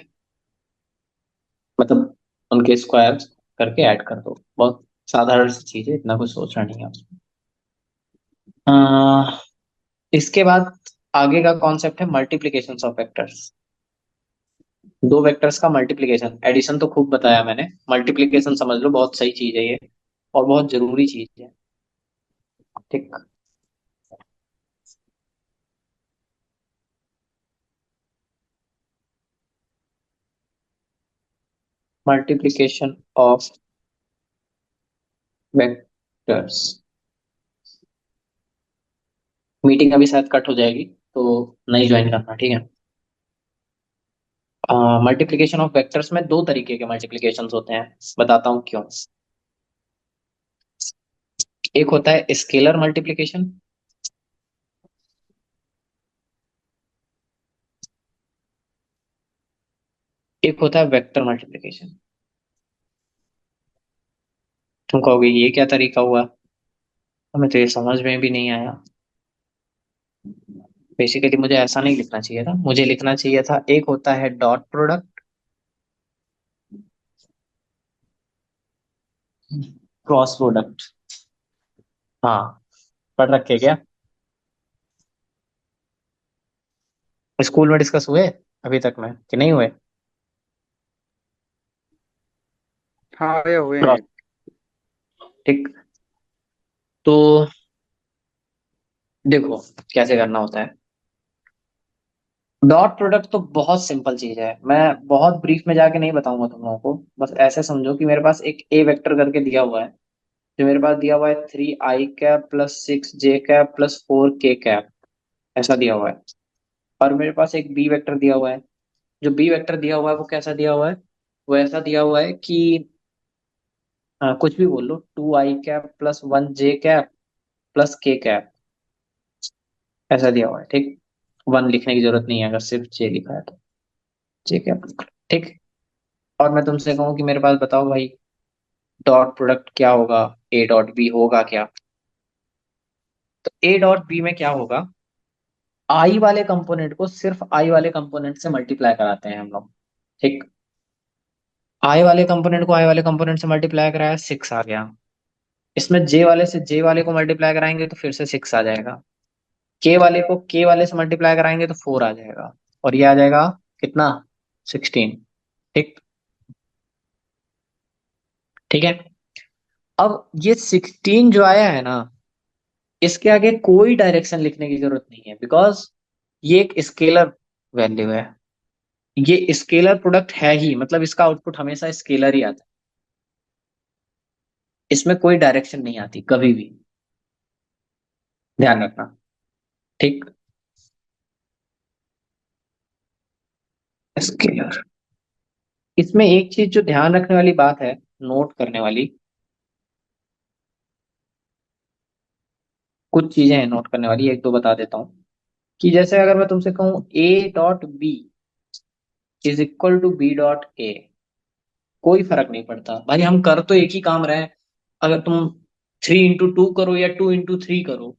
मतलब उनके स्क्वायर करके ऐड कर दो। बहुत साधारण सी चीज है, इतना कुछ सोचना नहीं है उसमें। इसके बाद आगे का कॉन्सेप्ट है मल्टीप्लीकेशन ऑफ वेक्टर्स। दो वेक्टर्स का मल्टीप्लीकेशन, एडिशन तो खूब बताया मैंने, मल्टीप्लीकेशन समझ लो, बहुत सही चीज है ये और बहुत जरूरी चीज है। ठीक। Multiplication of vectors. मीटिंग अभी शायद कट हो जाएगी, तो नहीं ज्वाइन करना, ठीक है? मल्टीप्लीकेशन ऑफ वेक्टर्स में दो तरीके के मल्टीप्लीकेशन होते हैं, बताता हूँ क्यों। एक होता है स्केलर मल्टीप्लीकेशन, एक होता है वेक्टर मल्टीप्लीकेशन। तुम कहोगे ये क्या तरीका हुआ, हमें तो ये समझ में भी नहीं आया। बेसिकली मुझे ऐसा नहीं लिखना चाहिए था, मुझे लिखना चाहिए था एक होता है डॉट प्रोडक्ट, क्रॉस प्रोडक्ट। हाँ, पढ़ रखे क्या? स्कूल में डिस्कस हुए अभी तक में कि नहीं हुए? हाँ भैया हुए क्रॉस। हैं। ठीक। तो देखो कैसे करना होता है। डॉट प्रोडक्ट तो बहुत सिंपल चीज है, मैं बहुत ब्रीफ में जाके नहीं बताऊंगा तुम लोगों को। बस ऐसे समझो कि मेरे पास एक ए वेक्टर करके दिया हुआ है, जो मेरे पास दिया हुआ है 3i cap plus 6j cap plus 4k cap, ऐसा दिया हुआ है। और मेरे पास एक बी वेक्टर दिया हुआ है। जो बी वेक्टर दिया हुआ है वो कैसा दिया हुआ है, वो ऐसा दिया हुआ है कि कुछ भी बोल लो, 2i cap plus 1j cap plus k cap, ऐसा दिया हुआ है। ठीक, वन लिखने की जरूरत नहीं है अगर सिर्फ जे लिखा है तो, जे कैप। ठीक। और मैं तुमसे कहूँ कि मेरे पास बताओ भाई, डॉट प्रोडक्ट क्या होगा, ए डॉट बी होगा क्या? तो ए डॉट बी में क्या होगा, आई वाले कंपोनेंट को सिर्फ आई वाले कंपोनेंट से मल्टीप्लाई कराते हैं हम लोग। ठीक। आई वाले कंपोनेंट को आई वाले कंपोनेंट से मल्टीप्लाई कराया, 6 आ गया। इसमें जे वाले से जे वाले को मल्टीप्लाई कराएंगे तो फिर से 6 आ जाएगा। के वाले को के वाले से मल्टीप्लाई कराएंगे तो 4 आ जाएगा। और ये आ जाएगा कितना, 16। ठीक। ठीक है। अब ये 16 जो आया है ना, इसके आगे कोई डायरेक्शन लिखने की जरूरत नहीं है, बिकॉज ये एक स्केलर वैल्यू है। ये स्केलर प्रोडक्ट है ही, मतलब इसका आउटपुट हमेशा स्केलर ही आता है। इसमें कोई डायरेक्शन नहीं आती कभी भी, ध्यान रखना। ठीक। स्केलर, इसमें एक चीज जो ध्यान रखने वाली बात है, नोट करने वाली कुछ चीजें हैं, नोट करने वाली एक दो बता देता हूँ। कि जैसे अगर मैं तुमसे कहूँ A dot B is equal to B dot A, कोई फर्क नहीं पड़ता भाई, हम कर तो एक ही काम रहे हैं। अगर तुम 3 इंटू 2 करो या 2 इंटू 3 करो,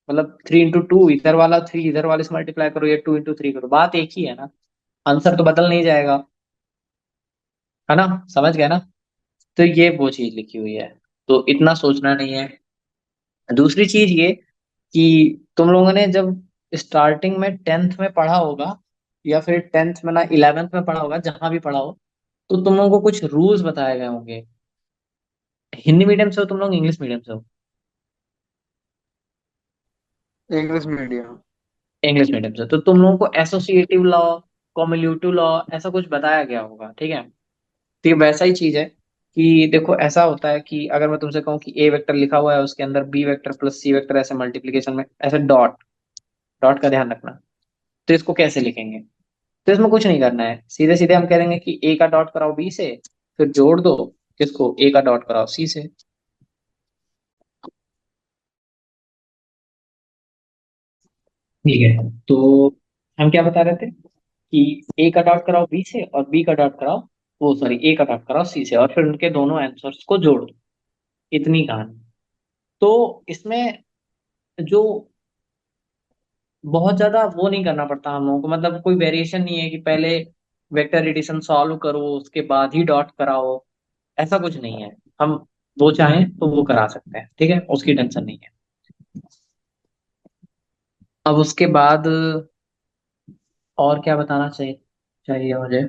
मतलब 3 इंटू 2 इधर वाला, 3 इधर वाले से मल्टीप्लाई करो या 2 इंटू 3 करो, बात एक ही है ना, आंसर तो बदल नहीं जाएगा, है ना? समझ गए ना? तो ये वो चीज लिखी हुई है, तो इतना सोचना नहीं है। दूसरी चीज ये कि तुम लोगों ने जब स्टार्टिंग में 10th में पढ़ा होगा, या फिर 10th में ना 11th में पढ़ा होगा, जहां भी पढ़ा हो, तो तुम लोगों को कुछ रूल्स बताए गए होंगे। हिंदी मीडियम से हो तुम लोग, इंग्लिश मीडियम से हो? English medium. इंग्लिश मीडियम से, तो तुम लोगों को एसोसिएटिव लॉ, कॉम्युलेटिव लॉ, ऐसा कुछ बताया गया होगा, ठीक है? तो ये वैसा ही चीज है कि देखो ऐसा होता है कि अगर मैं तुमसे कहूँ कि ए वेक्टर लिखा हुआ है, उसके अंदर B vector plus C vector, ऐसे मल्टीप्लीकेशन में ऐसे डॉट, डॉट का ध्यान रखना। तो इसको कैसे लिखेंगे? तो इसमें कुछ नहीं करना है, सीधे सीधे हम कह देंगे कि ए का डॉट कराओ बी से, फिर जोड़ दो, किसको, ए का डॉट कराओ सी से। ठीक है। तो हम क्या बता रहे थे, कि ए का डॉट कराओ बी से और बी का डॉट कराओ, वो सॉरी ए का डॉट कराओ सी से, और फिर उनके दोनों आंसर्स को जोड़ दो। इतनी कहानी। तो इसमें जो बहुत ज्यादा वो नहीं करना पड़ता हम लोगों को, मतलब कोई वेरिएशन नहीं है कि पहले वेक्टर एडिशन सॉल्व करो उसके बाद ही डॉट कराओ, ऐसा कुछ नहीं है। हम वो चाहें तो वो करा सकते हैं, ठीक है, उसकी टेंशन नहीं है। अब उसके बाद और क्या बताना चाहिए चाहिए मुझे।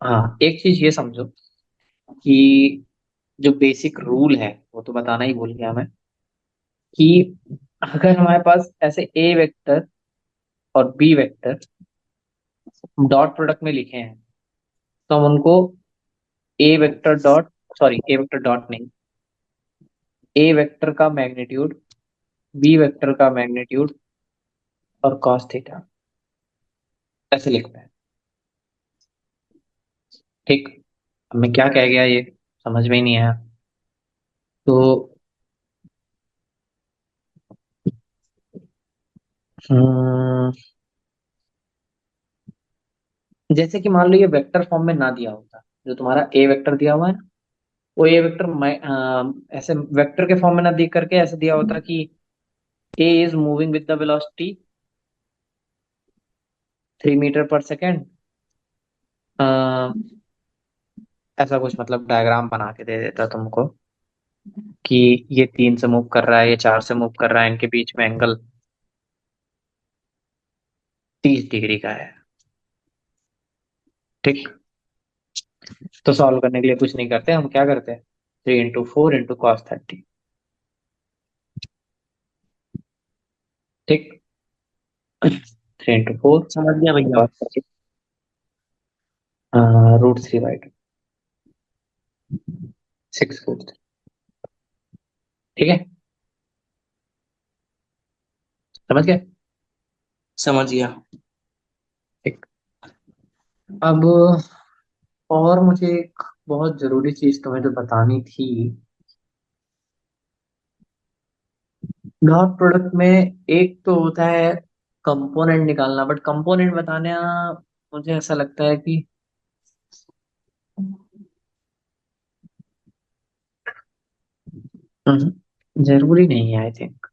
हाँ, एक चीज ये समझो कि जो बेसिक रूल है वो तो बताना ही भूल गया मैं, कि अगर हमारे पास ऐसे ए वेक्टर और बी वेक्टर डॉट प्रोडक्ट में लिखे हैं, तो हम उनको ए वेक्टर डॉट, सॉरी ए वेक्टर डॉट नहीं, ए वेक्टर का मैग्नीट्यूड, बी वेक्टर का मैग्नीट्यूड और कॉस थीटा ऐसे लिखते हैं। ठीक। अब मैं क्या कह गया ये समझ में ही नहीं आया। तो हम्म, जैसे कि मान लो ये वेक्टर फॉर्म में ना दिया होता, जो तुम्हारा ए वेक्टर दिया हुआ है ना, वो ए वेक्टर ऐसे वेक्टर के फॉर्म में ना दिख करके ऐसे दिया होता कि A is moving with the velocity 3 metre पर सेकेंड। ऐसा कुछ मतलब डायग्राम बना के दे देता तुमको कि ये 3 से मूव कर रहा है, ये 4 से मूव कर रहा है, इनके बीच में एंगल 30 डिग्री का है। ठीक। तो सॉल्व करने के लिए कुछ नहीं करते, हम क्या करते हैं, 3 into 4 into cos 30। ठीक। 3 into 4 समझ गया भैया। cos 30, √3/2, 6 4। ठीक है, समझ गए। समझ गया। ठीक। अब और मुझे एक बहुत जरूरी चीज तुम्हें जो बतानी थी, डॉट प्रोडक्ट में एक तो होता है कंपोनेंट निकालना, बट कंपोनेंट बताना मुझे ऐसा लगता है कि जरूरी नहीं है, आई थिंक।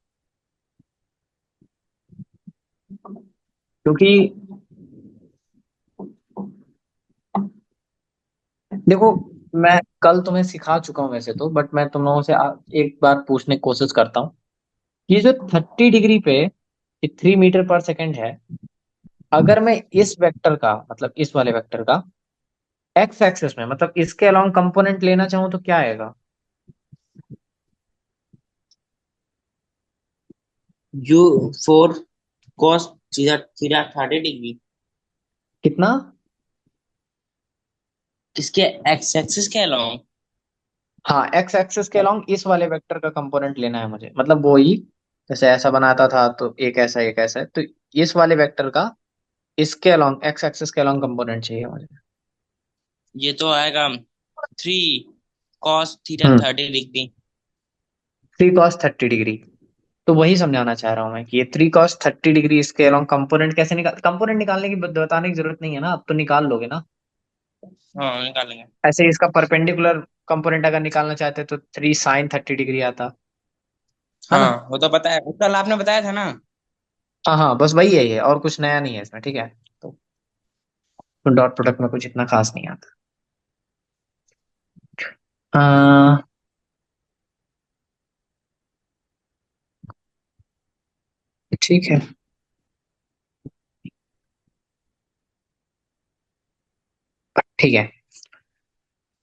क्योंकि देखो, मैं कल तुम्हें सिखा चुका हूं वैसे तो, बट मैं तुम लोगों से एक बार पूछने की कोशिश करता हूँ। ये जो 30 डिग्री पे 3 मीटर पर सेकेंड है, अगर मैं इस वेक्टर का मतलब इस वाले वेक्टर का एक्स एक्सिस में मतलब इसके अलोंग कंपोनेंट लेना चाहूँ तो क्या आएगा। You 4 cos theta theta 30 degree. कितना। इसके एक्स एक्सिस के अलावा। हाँ, एक्स एक्सिस के अलोंग इस वाले वेक्टर का कंपोनेंट लेना है मुझे, मतलब वो ही जैसे ऐसा बनाता था तो एक ऐसा है, तो इस वाले वेक्टर का इसके अलोंग एक्स एक्सिस के अलोंग कंपोनेंट चाहिए मुझे। ये तो आएगा 3 cos थीटा हम्म 30 डिग्री। 3 cos 30 degree. तो वही समझाना चाह रहा हूँ मैं कि ये 3 cos 30 डिग्री इसके अलोंग कंपोनेंट कैसे निकाल, कंपोनेंट निकालने की बताने की जरूरत नहीं है ना, अब तो निकाल लोगे ना। हाँ निकालेंगे। ऐसे ही इसका परपेंडिकुलर कंपोनेंट अगर निकालना चाहते तो 3 sin 30 डिग्री आता, है ना। हाँ वो तो पता है, कल आपने बताया था ना। हाँ हाँ, बस वही है ये, और कुछ नया नहीं है इसमें, ठीक है। तो डॉट प्रोडक्ट में कुछ इतना खास नहीं आता। आ, ठीक है। ठीक है,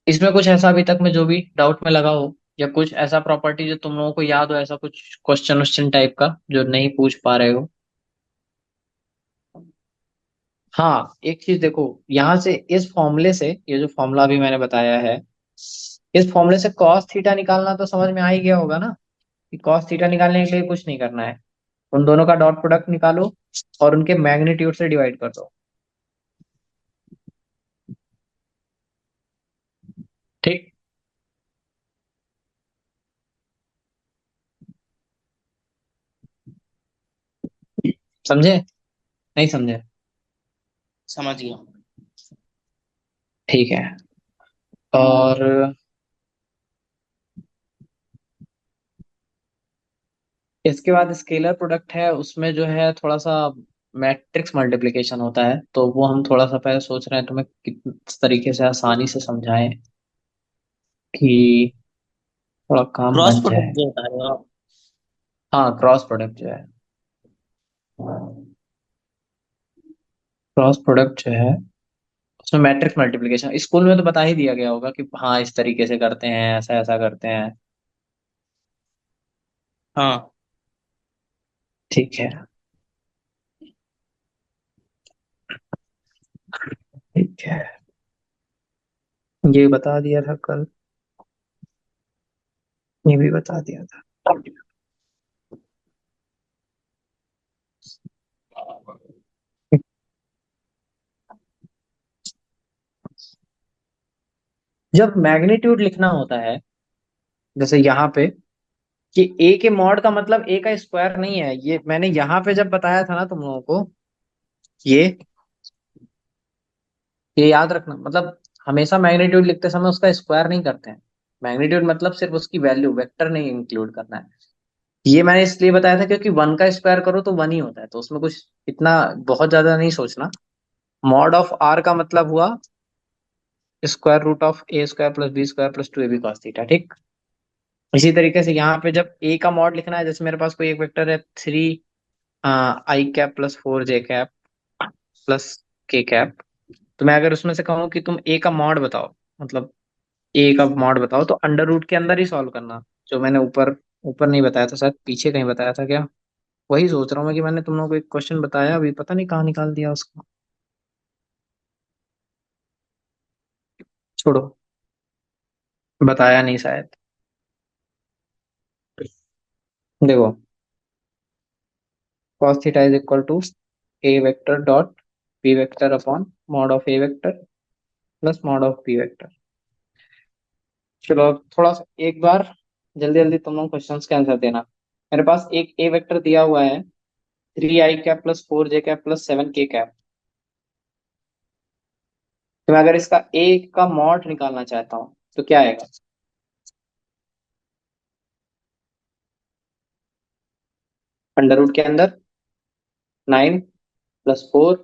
इसमें कुछ ऐसा अभी तक में जो भी डाउट में लगा हो, या कुछ ऐसा प्रॉपर्टी जो तुम लोगों को याद हो, ऐसा कुछ क्वेश्चन वश्चन टाइप का जो नहीं पूछ पा रहे हो। हाँ, एक चीज देखो, यहाँ से इस फॉर्मूले से, ये जो फॉर्मूला अभी मैंने बताया है, इस फॉर्मूले से कॉस थीटा निकालना तो समझ में आ ही गया होगा ना, कि कॉस थीटा निकालने के लिए कुछ नहीं करना है, उन दोनों का डॉट प्रोडक्ट निकालो और उनके मैग्नीट्यूड से डिवाइड कर दो। ठीक। समझे, नहीं समझे। समझ गया। ठीक है। और इसके बाद स्केलर प्रोडक्ट है, उसमें जो है थोड़ा सा मैट्रिक्स मल्टीप्लिकेशन होता है, तो वो हम थोड़ा सा पहले सोच रहे हैं तुम्हें किस तरीके से आसानी से समझाएं कि थोड़ा काम क्रॉस बन प्रोडक्ट जाए। जो बता रहे हो आप? हाँ, क्रॉस प्रोडक्ट जो है, क्रॉस प्रोडक्ट जो है उसमें मैट्रिक्स मल्टीप्लिकेशन स्कूल में तो बता ही दिया गया होगा कि हाँ इस तरीके से करते हैं, ऐसा ऐसा करते हैं। हाँ। ठीक है। ठीक है, ये बता दिया था कल, ये भी बता दिया था। जब मैग्नीट्यूड लिखना होता है, जैसे यहाँ पे, कि ए के मॉड का मतलब ए का स्क्वायर नहीं है, ये मैंने यहाँ पे जब बताया था ना तुम लोगों को, ये ये याद रखना, मतलब हमेशा मैग्नीट्यूड लिखते समय उसका स्क्वायर नहीं करते हैं। मैग्नीट्यूड मतलब सिर्फ उसकी वैल्यू, वेक्टर नहीं इंक्लूड करना है। ये मैंने इसलिए बताया था क्योंकि वन का स्क्वायर करो तो वन ही होता है, तो उसमें कुछ इतना बहुत ज्यादा नहीं सोचना। मॉड ऑफ आर का मतलब हुआ square root of a square plus B square plus two A B cos theta, ठीक। इसी तरीके से यहाँ पे जब ए का मॉड लिखना है, जैसे मेरे पास कोई एक वेक्टर है 3 आई cap plus 4 j cap plus के कैप, तो मैं अगर उसमें से कहूँ कि तुम ए का मॉड बताओ, मतलब ए का मॉड बताओ, तो अंडर रूट के अंदर ही सॉल्व करना। जो मैंने ऊपर ऊपर नहीं बताया था, शायद पीछे कहीं बताया था क्या, वही सोच रहा हूँ मैं कि मैंने तुम लोगों को एक क्वेश्चन बताया, अभी पता नहीं कहाँ निकाल दिया उसको। छोड़ो, बताया नहीं शायद। देखो, cos theta is equal to a vector dot b vector upon mod of a vector plus mod of b vector. चलो अब थोड़ा सा एक बार जल्दी जल्दी तुम लोग क्वेश्चंस के आंसर देना। मेरे पास एक ए वेक्टर दिया हुआ है 3 आई cap plus 4 j cap plus 7 के कैप। तो मैं अगर इसका ए का मॉड निकालना चाहता हूँ तो क्या आएगा? अंडर रूट के अंदर 9 + 4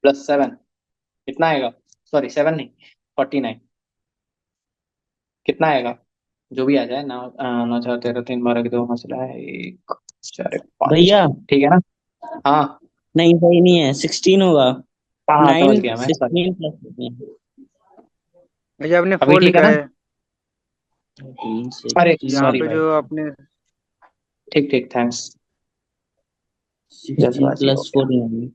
+ 7, कितना आएगा? सॉरी 7 नहीं, 49। कितना आएगा? जो भी आ जाए ना, 9 4 13 3 12 की 2 मसला है, 1 4 1 5। भैया ठीक है ना? हाँ नहीं, सही नहीं है, 16 होगा। हाँ हाँ, समझ नाइन गया मैं, सॉरी। 16 + भैया आपने अभी 4 ठीक है लिखा ना? है। 13 अरे यहाँ 16 सॉरी पे भाई। जो आपने ठीक ठीक, थैंक्स। 16 जल्दबाजी हो + गया। 14।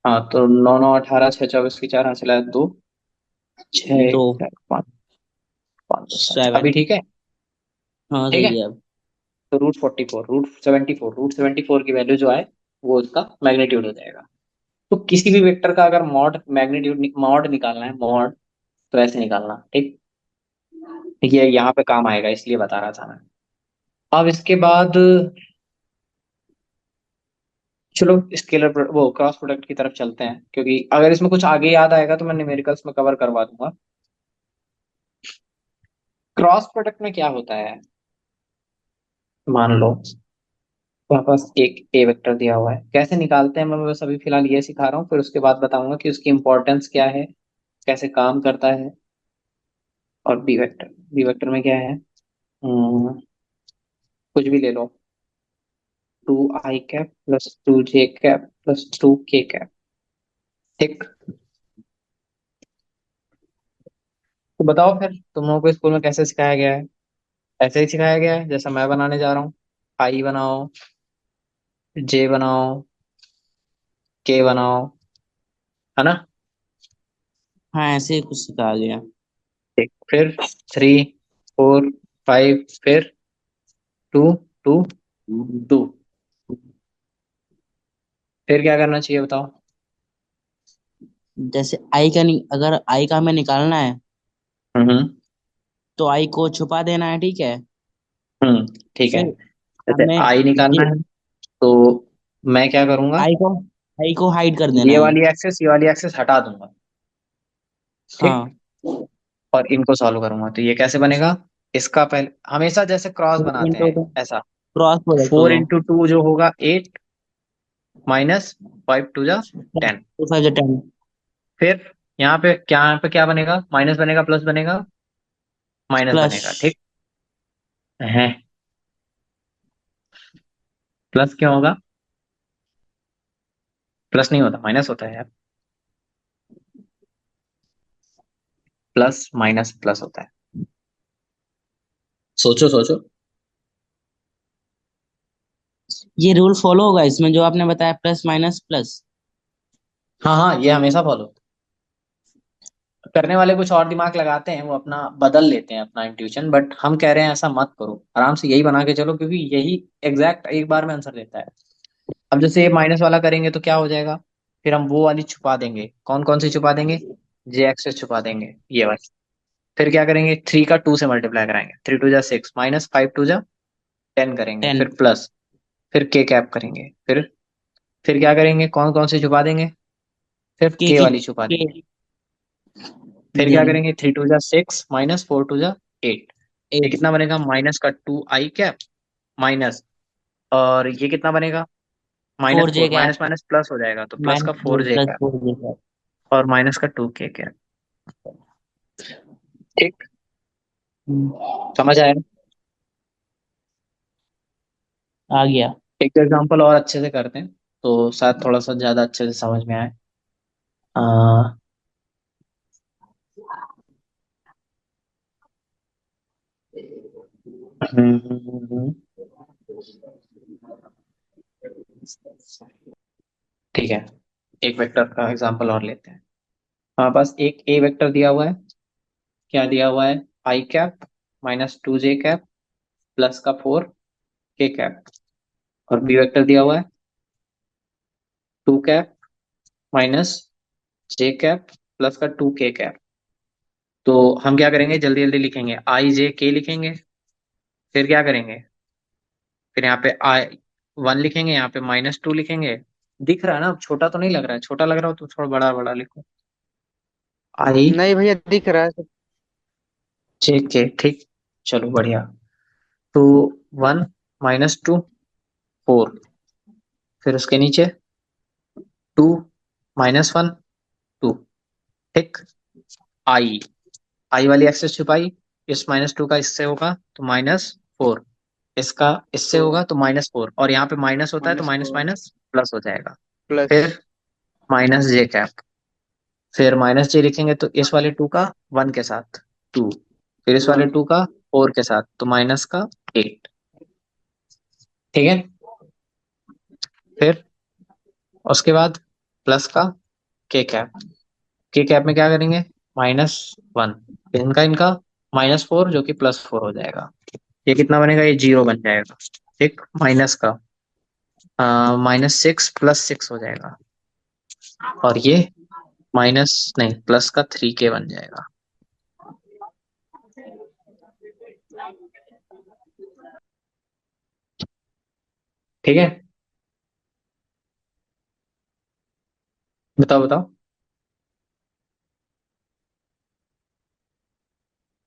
हाँ तो 9 9 18 6 24 की 4 हासिल है 2 6 दो 5 5 7। अभी 7। ठीक है? हाँ ठीक सही है। है अब। तो रूट 74 की वैल्यू जो आए वो उसका मैग्नीट्यूड हो जाएगा। तो किसी भी वेक्टर का अगर मॉड मैग्नीट्यूड मॉड निकालना है, मॉड, तो ऐसे निकालना, ठीक। ये यहाँ पे काम आएगा इसलिए बता रहा था मैं। अब इसके बाद चलो स्केलर वो क्रॉस प्रोडक्ट की तरफ चलते हैं, क्योंकि अगर इसमें कुछ आगे याद आएगा तो मैं न्यूमेरिकल्स में कवर करवा दूंगा। क्रॉस प्रोडक्ट में क्या होता है, मान लो तुम्हारे पास एक ए वेक्टर दिया हुआ है, कैसे निकालते हैं मैं बस अभी फिलहाल ये सिखा रहा हूँ, फिर उसके बाद बताऊंगा कि उसकी इंपॉर्टेंस क्या है, कैसे काम करता है। और बी वेक्टर में क्या है, कुछ भी ले लो, 2 आई कैप प्लस 2 जे कैप प्लस 2 के कैप, ठीक। तो बताओ फिर तुम लोगों को स्कूल में कैसे सिखाया गया है? ऐसे ही सिखाया गया है जैसा मैं बनाने जा रहा हूँ। आई बनाओ, जे बनाओ, के बनाओ, है ना? हाँ ऐसे ही कुछ सिखा गया। ठीक, फिर 3 4 5, फिर 2 2 2, फिर क्या करना चाहिए बताओ? जैसे अगर आई का हमें निकालना है हम्म तो आई को छुपा देना है, ठीक है। हम्म, ठीक है। फिर जैसे हमें आई निकालना ये है तो मैं क्या करूंगा, आई को आई को हाइड कर देना ये है। वाली एक्सेस ये वाली एक्सेस हटा दूंगा। ठीक। हाँ। और इनको सॉल्व करूंगा तो ये कैसे बनेगा, इसका पहले हमेशा जैसे क्रॉस फोर बनाते इंटू हैं ऐसा। क्रॉस प्रोडक्ट फोर होगा। इंटू टू जो होगा 8, माइनस 5 टू जा 10। Two five 10। फिर यहाँ पे क्या बनेगा, माइनस बनेगा प्लस बनेगा, माइनस प्लस। बनेगा, ठीक है। प्लस क्यों होगा, प्लस नहीं होता माइनस होता है यार, प्लस माइनस प्लस होता है। सोचो सोचो। ये रूल फॉलो होगा इसमें जो आपने बताया, प्लस माइनस प्लस। हाँ हाँ, ये हमेशा फॉलो, करने वाले कुछ और दिमाग लगाते हैं, वो अपना बदल लेते हैं अपना इंट्यूशन, बट हम कह रहे हैं ऐसा मत करो, आराम से यही बना के चलो, क्योंकि यही एग्जैक्ट एक बार में आंसर देता है। अब जैसे ये माइनस वाला करेंगे तो क्या हो जाएगा, फिर हम वो वाली छुपा देंगे, कौन कौन सी छुपा देंगे, जे एक्सेस छुपा देंगे ये वाली। फिर क्या करेंगे, 3 का 2 से मल्टीप्लाई कराएंगे, 3 टू जा 6, माइनस 5 टू जा 10 करेंगे, 10। फिर प्लस, फिर के कैप करेंगे, फिर क्या करेंगे, कौन कौन सी छुपा देंगे, फिर के के की वाली छुपा के देंगे। फिर क्या देन करेंगे, 3 टू जा 6, माइनस 4 टू जा 8। ये 8। कितना बनेगा, माइनस का 2 आई कैप, माइनस, और ये कितना बनेगा, minus four j four cap. Minus minus plus हो जाएगा तो प्लस का minus four j plus cap, 4 j cap. और माइनस का 2 के कैप। ठीक, समझ आया। आ गया। एक एग्जांपल और अच्छे से करते हैं तो शायद थोड़ा सा ज्यादा अच्छे से समझ में आए। आ, ठीक है, एक वेक्टर का एग्जांपल और लेते हैं। हमारे पास एक ए वेक्टर दिया हुआ है, क्या दिया हुआ है, आई कैप, माइनस 2 जे कैप, प्लस का 4 के कैप। और बी वेक्टर दिया हुआ है 2 कैप, माइनस जे कैप, प्लस का 2 के कैप। तो हम क्या करेंगे, जल्दी जल्दी लिखेंगे, आई जे के लिखेंगे, फिर क्या करेंगे, फिर यहाँ पे आई 1 लिखेंगे, यहाँ पे -2 लिखेंगे। दिख रहा है ना, अब छोटा तो नहीं लग रहा है, छोटा लग रहा हो तो थोड़ा बड़ा बड़ा लिखो, आई नहीं भैया दिख रहा है सब। जे के, ठीक। चलो बढ़िया। तो 1 - 2 4, फिर उसके नीचे 2 - 1 2, ठीक। आई आई वाली एक्सेस छुपाई, इस -2 का इससे होगा तो -4, इसका इससे होगा तो -4, और यहाँ पे माइनस होता है तो माइनस -4 माइनस प्लस हो जाएगा। प्लस। फिर -जे कैप, फिर -जे लिखेंगे तो इस वाले 2 का 1 के साथ 2, फिर इस वाले 1 2 का 4 के साथ तो माइनस का 8, ठीक है। फिर उसके बाद प्लस का के कैप में क्या करेंगे, -1, इनका इनका -4 जो कि +4 हो जाएगा। ये कितना बनेगा, ये 0 बन जाएगा, ठीक। माइनस का -6 + 6 हो जाएगा, और ये माइनस नहीं प्लस का 3 के बन जाएगा, ठीक है। बताओ बताओ,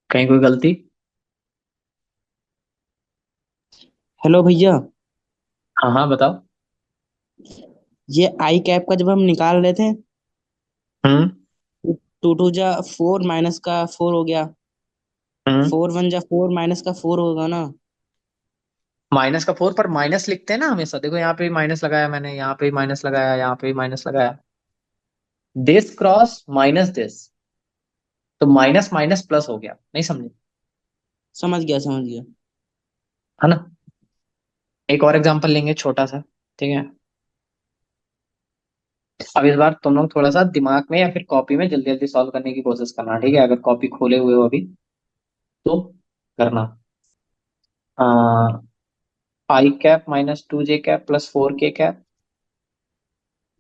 कहीं कोई गलती। हेलो भैया। हाँ हाँ बताओ। ये आई कैप का जब हम निकाल रहे थे, हम्म 2 2 जा 4 माइनस का 4 हो गया। हम्म 4 1 जा 4 माइनस का 4 होगा ना। -4 पर माइनस लिखते हैं ना हमेशा, देखो यहाँ पे भी माइनस लगाया मैंने, यहाँ पे भी माइनस लगाया, यहाँ पे भी माइनस लगाया, दिस क्रॉस माइनस दिस, तो माइनस माइनस प्लस हो गया, नहीं समझे, समझ गया समझ गया। है ना। एक और एग्जांपल लेंगे छोटा सा, ठीक है। अब इस बार तुम लोग थोड़ा सा दिमाग में या फिर कॉपी में जल्दी जल्दी सॉल्व करने की कोशिश करना, ठीक है, अगर कॉपी खोले हुए हो अभी तो करना। आई कैप -2 जे कैप प्लस 4 के कैप,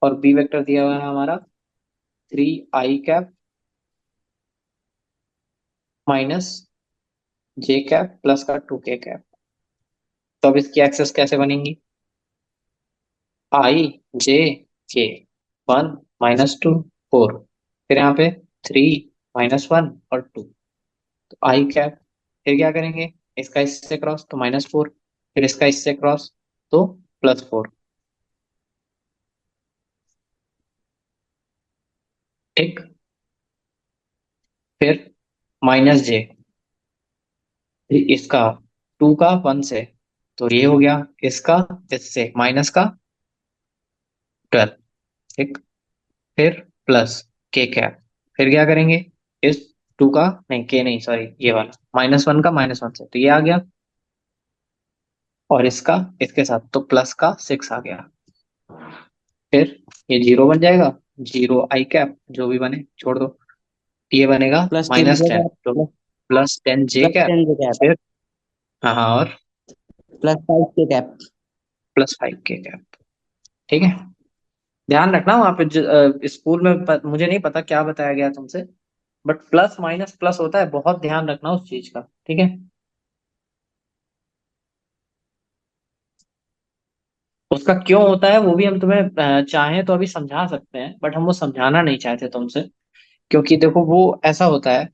और बी वेक्टर दिया हुआ है हमारा 3 आई कैप -जे कैप प्लस का 2 के कैप। तो अब इसकी एक्सेस कैसे बनेंगी, आई जे के, 1 - 2 4, फिर यहाँ पे 3 -1 और 2, तो आई कैप। फिर क्या करेंगे, इसका इससे क्रॉस तो -4, फिर इसका इससे क्रॉस तो +4। ठीक। फिर -j, इसका 2 का 1 से, तो ये हो गया इसका इससे माइनस का 12। ठीक। फिर प्लस के कैप। फिर क्या करेंगे, इस 2 का, नहीं के नहीं सॉरी, ये वाला -1 का -1 से, तो ये आ गया, और इसका इसके साथ तो प्लस का 6 आ गया। फिर ये 0 बन जाएगा, 0 आई कैप जो भी बने छोड़ दो, ये बनेगा -10, तो प्लस +10 जे प्लस कैप। 10 के कैप, फिर हाँ हाँ, और +5 के कैप। +5 के कैप। ठीक है। ध्यान रखना वहां पे स्कूल में मुझे नहीं पता क्या बताया गया तुमसे, बट प्लस माइनस प्लस होता है, बहुत ध्यान रखना उस चीज का। ठीक है। उसका क्यों होता है वो भी हम तुम्हें चाहें तो अभी समझा सकते हैं, बट हम वो समझाना नहीं चाहते तुमसे, क्योंकि देखो वो ऐसा होता है।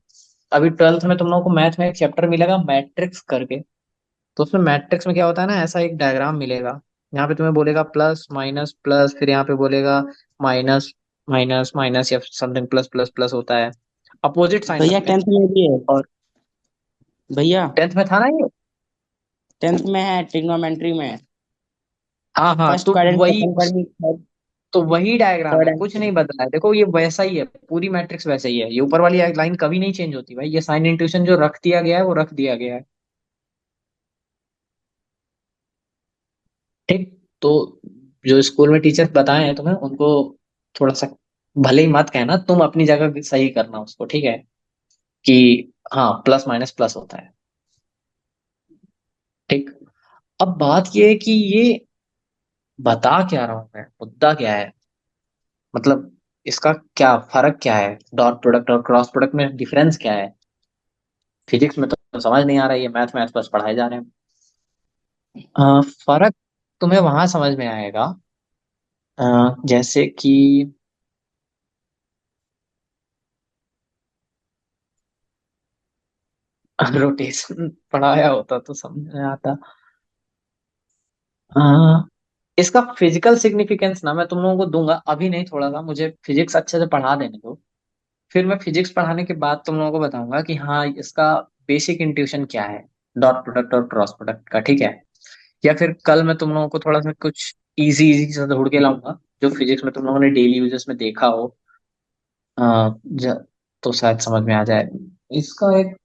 अभी 12th में तुम लोगों को मैथ में एक चैप्टर मिलेगा मैट्रिक्स करके, तो उसमें मैट्रिक्स में क्या होता है ना, ऐसा एक डायग्राम मिलेगा। यहाँ पे तुम्हें बोलेगा प्लस माइनस प्लस, फिर यहाँ पे बोलेगा माइनस माइनस माइनस, या समथिंग प्लस प्लस प्लस होता है, अपोजिट साइन भैया होते हैं। 10th में भी है। और भैया 10th में था ना ये। 10th में है, ट्रिग्नोमेट्री में। हाँ हाँ, फर्स्ट क्वाड्रेंट, वही सेकंड क्वाड्रेंट, तो वही डायग्राम थर्ड है, कुछ एंगल। नहीं बदला है। देखो ये वैसा ही है, पूरी मैट्रिक्स वैसा ही है, ये ऊपर वाली लाइन कभी नहीं चेंज होती भाई, ये साइन इंट्यूशन जो रख दिया गया है वो रख दिया गया है। ठीक। तो जो स्कूल में टीचर्स बताए हैं तुम्हें उनको थोड़ा सा भले ही मत कहना, तुम अपनी जगह सही करना उसको, ठीक है, कि हाँ प्लस माइनस प्लस होता है। ठीक। अब बात ये है कि ये बता क्या रहा हूं मैं, मुद्दा क्या है, मतलब इसका क्या फर्क क्या है, डॉट प्रोडक्ट और क्रॉस प्रोडक्ट में डिफरेंस क्या है। फिजिक्स में तो समझ नहीं आ रहा है, ये मैथ मैथ बस पढ़ाए जा रहे हैं। फर्क तुम्हें वहां समझ में आएगा, जैसे कि रोटेशन पढ़ाया होता तो समझ में आता। अ, इसका फिजिकल सिग्निफिकेंस ना मैं तुम लोगों को दूंगा, अभी नहीं, थोड़ा सा मुझे फिजिक्स अच्छे से पढ़ा देने दो, फिर मैं फिजिक्स पढ़ाने के बाद तुम लोगों को बताऊंगा कि हाँ इसका बेसिक इंट्यूशन क्या है, डॉट प्रोडक्ट और क्रॉस प्रोडक्ट का। ठीक है। या फिर कल मैं तुम लोगों को थोड़ा सा कुछ इजी इजी सा ढूंढ के लाऊंगा, जो फिजिक्स में तुम लोगों ने डेली यूजेस में देखा हो, तो शायद समझ में आ जाए। इसका एक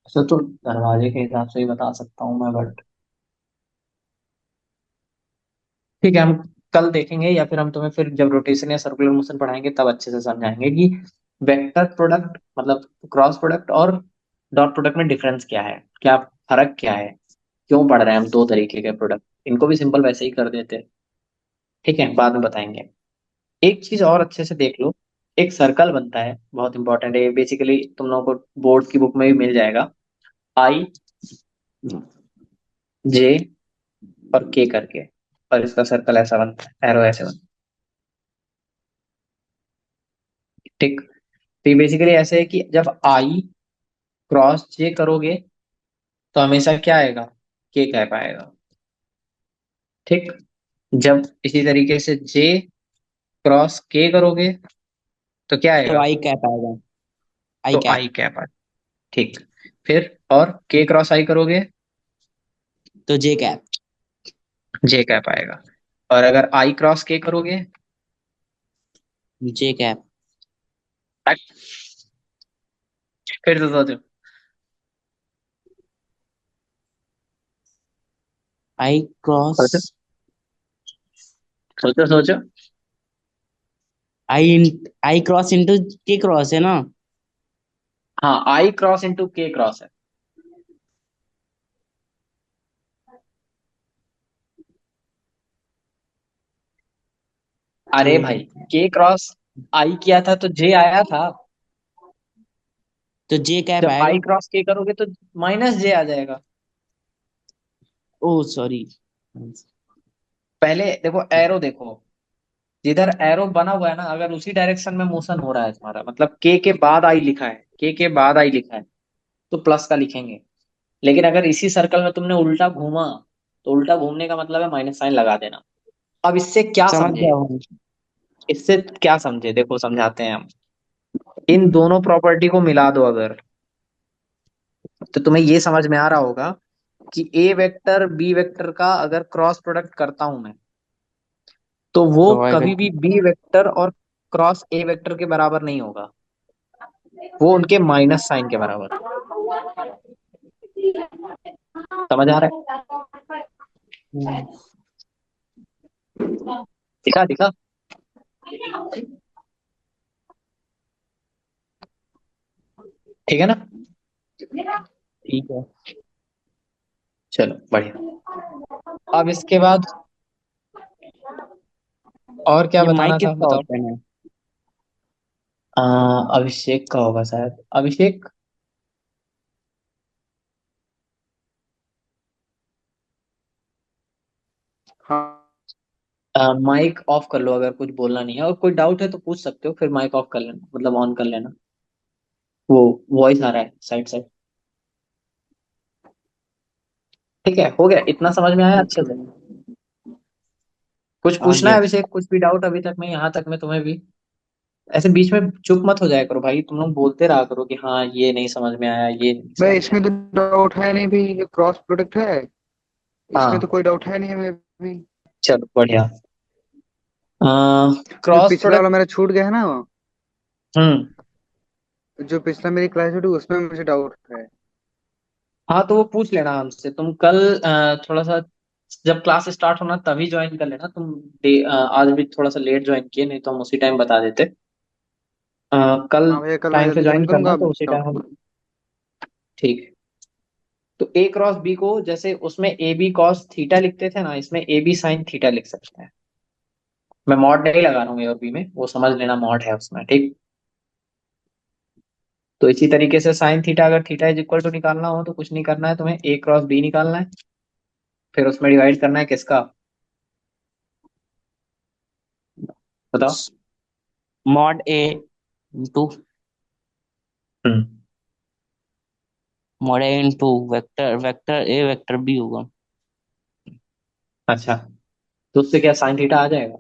ऐसे तो दरवाजे के हिसाब से ही बता सकता हूँ मैं, बट ठीक है, हम कल देखेंगे, या फिर हम तुम्हें फिर जब रोटेशन या सर्कुलर मोशन पढ़ाएंगे तब अच्छे से समझाएंगे कि वेक्टर प्रोडक्ट मतलब क्रॉस प्रोडक्ट और डॉट प्रोडक्ट में डिफरेंस क्या है, क्या फर्क क्या है, क्यों पढ़ रहे हैं हम दो तरीके के प्रोडक्ट। इनको भी सिंपल वैसे ही कर देते। ठीक है, बाद में बताएंगे। एक चीज और अच्छे से देख लो, एक सर्कल बनता है, बहुत इंपॉर्टेंट है बेसिकली, तुम लोगों को बोर्ड की बुक में भी मिल जाएगा, आई जे और के करके, और इसका सर्कल ऐसा बनता है, एरो ऐसे बनता है। ठीक। तो ये बेसिकली ऐसे है कि जब आई क्रॉस जे करोगे तो हमेशा क्या आएगा, के कैप आएगा। ठीक। जब इसी तरीके से जे क्रॉस के करोगे तो क्या तो आएगा, आई कैप आएगा, आई तो कैप। आई कैप आएगा। ठीक। फिर और के क्रॉस आई करोगे तो जे कैप। जे कैप आएगा, और अगर आई क्रॉस के करोगे, जे कैप। फिर तो सोचो, आई क्रॉस, सोचो सोचो सोचो। आई आई क्रॉस इंटू के क्रॉस है ना। हाँ आई क्रॉस इंटू के क्रॉस है। तो अरे भाई, के क्रॉस आई किया था तो जे आया था, तो जे कैप जब आएगा। आई क्रॉस के करोगे तो माइनस जे आ जाएगा। ओ सॉरी। पहले देखो एरो देखो, जिधर एरो बना हुआ है ना, अगर उसी डायरेक्शन में मोशन हो रहा है तुम्हारा, मतलब के बाद आई लिखा है, के बाद आई लिखा है, तो प्लस का लिखेंगे। लेकिन अगर इसी सर्कल में तुमने उल्टा घूमा, तो उल्टा घूमने का मतलब है माइनस साइन लगा देना। अब इससे क्या समझ समझे, गया हूँ। इससे क्या समझे, देखो समझाते हैं हम। इन दोनों प्रॉपर्टी को मिला दो अगर, तो तुम्हें ये समझ में आ रहा होगा कि ए वेक्टर बी वेक्टर का अगर क्रॉस प्रोडक्ट करता हूं मैं, तो वो तो आएगा। कभी भी बी वेक्टर और क्रॉस ए वेक्टर के बराबर नहीं होगा, वो उनके माइनस साइन के बराबर होगा। समझ आ रहा हम्म, है? दिखा दिखा। ठीक है ना? ठीक है। चलो बढ़िया। अब इसके बाद और क्या ये माइक बताना था किसका बताओ। ऑप्शन है? अभिषेक का होगा शायद, अभिषेक। हाँ माइक ऑफ कर लो अगर कुछ बोलना नहीं है, और कोई डाउट है तो पूछ सकते हो, फिर माइक ऑफ कर लेना, मतलब ऑन कर लेना। वो वॉइस आ रहा है साइड से। ठीक है, हो गया, इतना समझ में आया अच्छे ओके। से? कुछ आ पूछना है गया। अभिषेक, कुछ भी डाउट अभी तक में, यहाँ तक में तुम्हें भी? ऐसे बीच में चुप मत हो जाया करो भाई, तुम लोग बोलते रहा करो कि हाँ ये नहीं समझ में आया, ये नहीं भाई समझ में इसमें आया। तो डाउट है नहीं भी, ये क्रॉस प्रोडक्ट है। इसमें तो हाँ कोई डाउट है नहीं हमें भी। चलो बढ़िया। जो क्रॉस पिछला वाला प्रोडक्ट। मेरा छूट गया है ना, हम्म। जो पिछला मेरी क्लास थी उसमें मुझे डाउट है। हाँ तो वो पूछ लेना हमसे तुम कल, थोड़ा सा जब क्लास स्टार्ट होना तभी ज्वाइन कर लेना तुम। आज भी थोड़ा सा लेट ज्वाइन किए, नहीं तो हम उसी टाइम बता देते। कल हाँ भैया, कल मैं टाइम से जल्दी ज्वाइन ज्वाइन करना करूंगा, आप तो उसी डाउट। टाइम हम। ठीक है। तो ए क्रॉस बी को जैसे उसमें ए बी कॉस थीटा लिखते थे ना, इसमें ए बी साइन थीटा लिख सकते हैं। मैं मॉड नहीं लगा रहा हूँ ए और बी में, वो समझ लेना मॉड है उसमें, ठीक। तो इसी तरीके से साइन थीटा, अगर थीटा इज इक्वल टू निकालना हो तो कुछ नहीं करना है तुम्हें, ए क्रॉस बी निकालना है, फिर उसमें डिवाइड करना है किसका, बताओ। Mod a into hmm. Mod a into vector vector a vector b होगा। अच्छा, तो उससे क्या साइन थीटा आ जाएगा?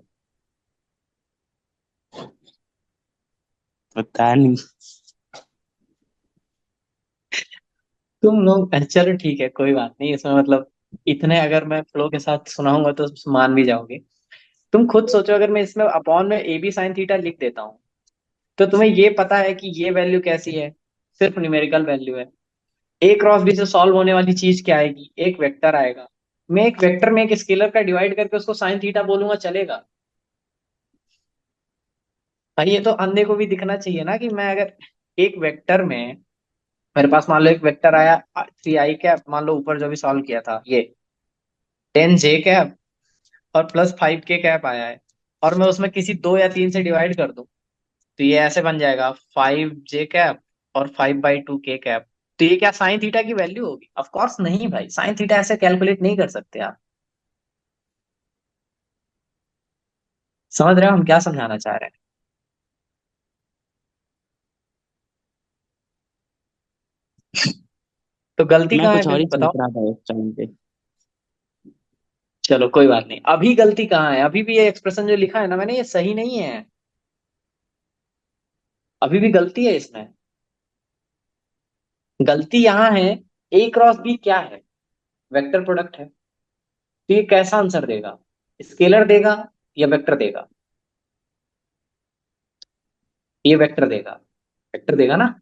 पता नहीं। तुम लोग चलो ठीक है, कोई बात नहीं इसमें, मतलब इतने अगर मैं फ्लो के साथ सुनाऊंगा तो मान भी जाओगे। तुम खुद सोचो, अगर मैं इसमें अपॉन में ए बी साइन थीटा लिख देता हूँ, तो तुम्हें ये पता है कि ये वैल्यू कैसी है, सिर्फ न्यूमेरिकल वैल्यू है। ए क्रॉस बी से सॉल्व होने वाली चीज क्या आएगी, एक वेक्टर आएगा। मैं एक वेक्टर में एक स्केलर का डिवाइड करके उसको साइन थीटा बोलूंगा, चलेगा? भाई ये तो अंधे को भी दिखना चाहिए ना, कि मैं अगर एक वेक्टर में, मेरे पास मान लो एक वेक्टर आया 3 i कैप, मान लो ऊपर जो भी सॉल्व किया था ये 10 j कैप और प्लस 5 k कैप आया है, और मैं उसमें किसी 2 या 3 से डिवाइड कर दूं, तो ये ऐसे बन जाएगा 5 j कैप और 5/2 k कैप। तो ये क्या साइन थीटा की वैल्यू होगी? ऑफ कोर्स नहीं भाई, साइन थीटा ऐसे कैलकुलेट नहीं कर सकते आप। समझ रहे हो हम क्या समझाना चाह रहे हैं? तो गलती मैं कहाँ है कुछ और फिर ही सोच बताओ। रहा था उस टाइम पे। चलो कोई बात नहीं, अभी गलती कहाँ है, अभी भी ये एक्सप्रेशन जो लिखा है ना मैंने, ये सही नहीं है। अभी भी गलती है इसमें। गलती यहाँ है, ए क्रॉस बी क्या है, वेक्टर प्रोडक्ट है। तो ये कैसा आंसर देगा, स्केलर देगा या वेक्टर देगा? ये वेक्टर देगा, वेक्टर देगा ना।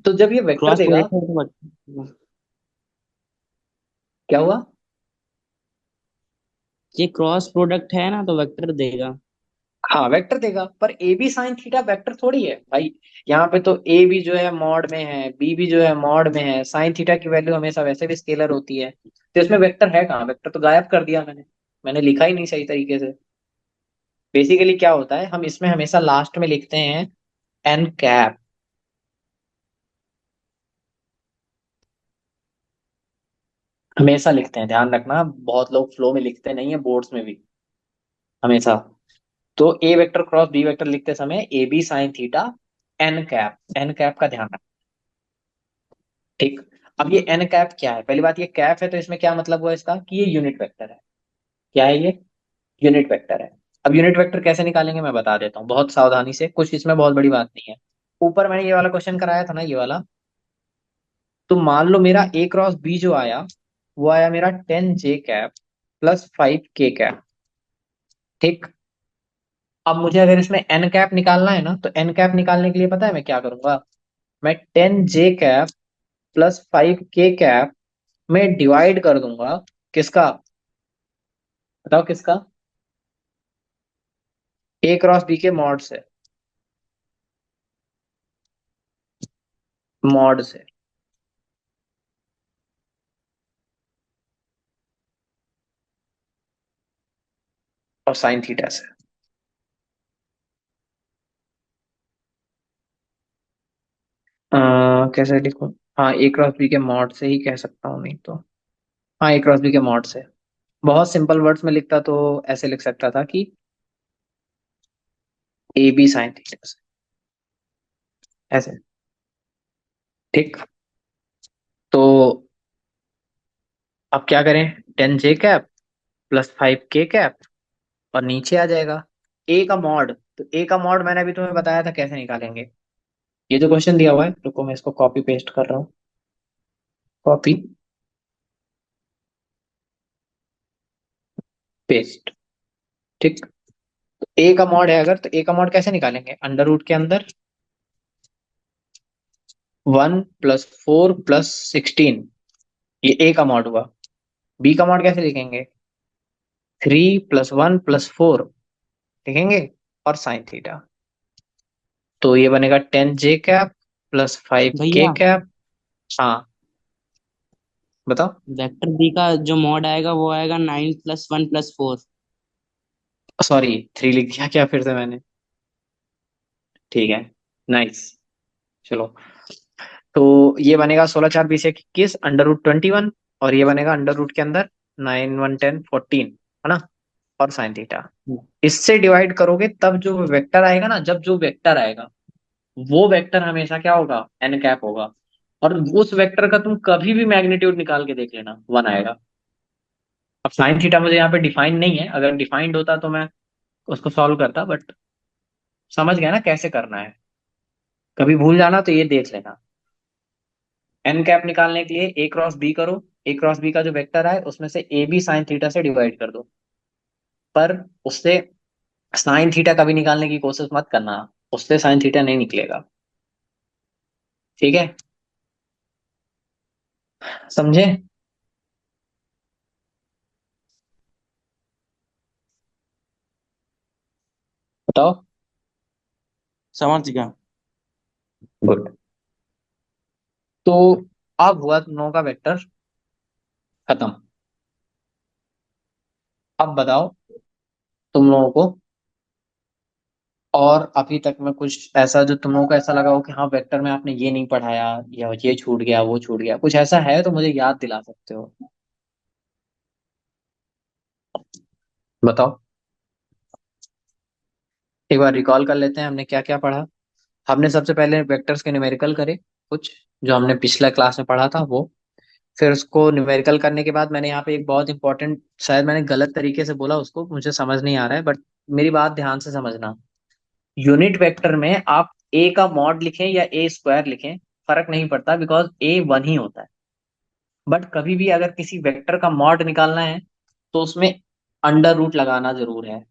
तो जब ये वेक्टर क्रॉस देगा, प्रोडक्ट है तो क्या हुआ? ये क्रॉस प्रोडक्ट है ना, तो वेक्टर देगा। हाँ वेक्टर देगा, पर a b sine theta vector थोड़ी है भाई। यहाँ पे तो ए भी जो है मॉड में है, बी भी जो है मॉड में है, साइन थीटा की वैल्यू हमेशा वैसे भी स्केलर होती है, तो इसमें वेक्टर है कहाँ? वेक्टर तो गायब कर दिया मैंने, मैंने लिखा ही नहीं सही तरीके से। बेसिकली क्या होता है, हम इसमें हमेशा लास्ट में लिखते हैं एन कैप, हमेशा लिखते हैं, ध्यान रखना, बहुत लोग फ्लो में लिखते नहीं है, बोर्ड्स में भी। हमेशा। तो a vector cross b vector लिखते समय a b sine theta n cap का ध्यान रखना। ठीक। अब ये एन कैप क्या है? पहली बात, ये कैप है तो इसमें क्या मतलब हुआ इसका कि ये यूनिट वेक्टर है। क्या है ये? यूनिट वेक्टर है। अब यूनिट वेक्टर कैसे निकालेंगे मैं बता देता हूँ बहुत सावधानी से, कुछ इसमें बहुत बड़ी बात नहीं है। ऊपर मैंने ये वाला क्वेश्चन कराया था ना, ये वाला। तो मान लो मेरा ए क्रॉस बी जो आया, वो आया मेरा 10 J cap plus 5 K cap. ठीक। अब मुझे अगर इसमें एन कैप निकालना है ना, तो एन कैप निकालने के लिए पता है मैं क्या करूंगा? मैं 10 J cap plus 5 K cap में डिवाइड कर दूंगा। किसका? बताओ किसका? ए क्रॉस बी के मॉड से। मॉड से। और साइन थीटा से। कैसे लिखूं? हाँ, ए क्रॉस बी के मॉड से ही कह सकता हूँ, नहीं तो। हाँ, ए क्रॉस बी के मॉड से। बहुत सिंपल वर्ड्स में लिखता तो ऐसे लिख सकता था कि ए बी साइन थीटा से। ऐसे। ठीक। तो अब क्या करें? 10 J cap plus 5 K cap, और नीचे आ जाएगा ए का मॉड। तो ए का मॉड मैंने अभी तुम्हें बताया था कैसे निकालेंगे। ये जो क्वेश्चन दिया हुआ है, रुको मैं इसको कॉपी पेस्ट कर रहा हूँ। Copy paste. ठीक। ए का मॉड है अगर, तो ए का मॉड कैसे निकालेंगे? अंडर रूट के अंदर 1 + 4 + 16। ये ए का मॉड हुआ। बी का मॉड कैसे लिखेंगे? 3 + 1 + 4 लिखेंगे, और साइन थीटा। तो ये बनेगा 10 J कैप प्लस फाइव के भैया, कैप हाँ, बताओ। वेक्टर बी का जो मॉड आएगा वो आएगा 9 + 1 + 4। सॉरी, 3 लिख दिया क्या फिर से मैंने? ठीक है। नाइस। चलो। तो ये बनेगा 16 × 4 = 21 √21। और ये बनेगा अंडर रूट के अंदर 9 × 1 = 10 14, है ना? और साइन थीटा। इससे डिवाइड करोगे तब जो वेक्टर आएगा ना, जब जो वेक्टर आएगा वो वेक्टर हमेशा क्या होगा? एन कैप होगा। और उस वेक्टर का तुम कभी भी मैग्नीट्यूड निकाल के देख लेना, 1 आएगा। अब साइन थीटा मुझे यहाँ पे डिफाइन नहीं है, अगर डिफाइंड होता तो मैं उसको सॉल्व करता, बट समझ गया ना कैसे करना है। कभी भूल जाना तो ये देख लेना। एन कैप निकालने के लिए ए क्रॉस बी करो। ए क्रॉस बी का जो वेक्टर है उसमें से ए बी साइन थीटा से डिवाइड कर दो। पर उससे साइन थीटा कभी निकालने की कोशिश मत करना, उससे साइन थीटा नहीं निकलेगा। ठीक है? समझे? बताओ। समझ गया। गुड। तो अब हुआ तुम लोगों का वेक्टर खत्म। अब बताओ तुम लोगों को, और अभी तक में कुछ ऐसा जो तुम लोगों को ऐसा लगा हो कि हाँ वेक्टर में आपने ये नहीं पढ़ाया, या ये छूट गया वो छूट गया, कुछ ऐसा है तो मुझे याद दिला सकते हो। बताओ। एक बार रिकॉल कर लेते हैं हमने क्या क्या पढ़ा। हमने सबसे पहले वेक्टर्स के न्यूमेरिकल करे, कुछ जो हमने पिछला क्लास में पढ़ा था वो। फिर उसको न्यूमेरिकल करने के बाद मैंने यहाँ पे एक बहुत इंपॉर्टेंट, शायद मैंने गलत तरीके से बोला उसको, मुझे समझ नहीं आ रहा है, बट मेरी बात ध्यान से समझना। यूनिट वेक्टर में आप ए का मॉड लिखें या ए स्क्वायर लिखें, फर्क नहीं पड़ता, बिकॉज ए 1 ही होता है। बट कभी भी अगर किसी वेक्टर का मॉड निकालना है तो उसमें अंडर रूट लगाना जरूर है।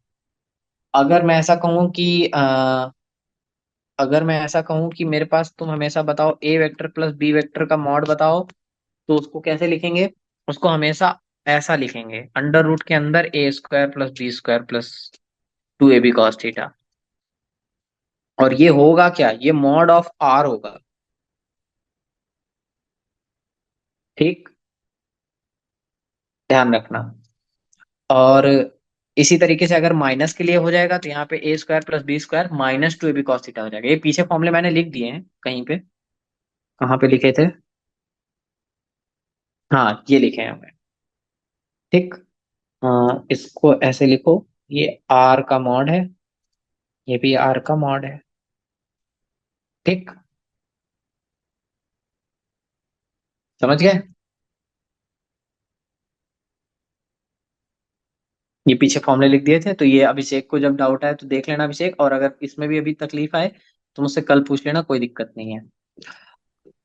अगर मैं ऐसा कहूं कि अगर मैं ऐसा कहूं कि मेरे पास तुम हमेशा बताओ ए वेक्टर प्लस बी वेक्टर का मॉड बताओ, तो उसको कैसे लिखेंगे? उसको हमेशा ऐसा लिखेंगे, अंडर रूट के अंदर A² + B² + 2AB cos theta. और ये होगा क्या? ये मॉड ऑफ आर होगा। ठीक। ध्यान रखना। और इसी तरीके से अगर माइनस के लिए हो जाएगा तो यहाँ पे A² + B² - 2AB cos theta हो जाएगा। ये पीछे फॉर्मूले मैंने लिख दिए हैं कहीं पे। कहाँ पे लिखे थे? हाँ, ये लिखे हैं हमने। ठीक। इसको ऐसे लिखो, ये आर का मॉड है, ये भी आर का मॉड है। ठीक, समझ गए। ये पीछे फॉर्मूले लिख दिए थे, तो ये अभिषेक को जब डाउट आए तो देख लेना अभिषेक, और अगर इसमें भी अभी तकलीफ आए तो मुझसे कल पूछ लेना, कोई दिक्कत नहीं है।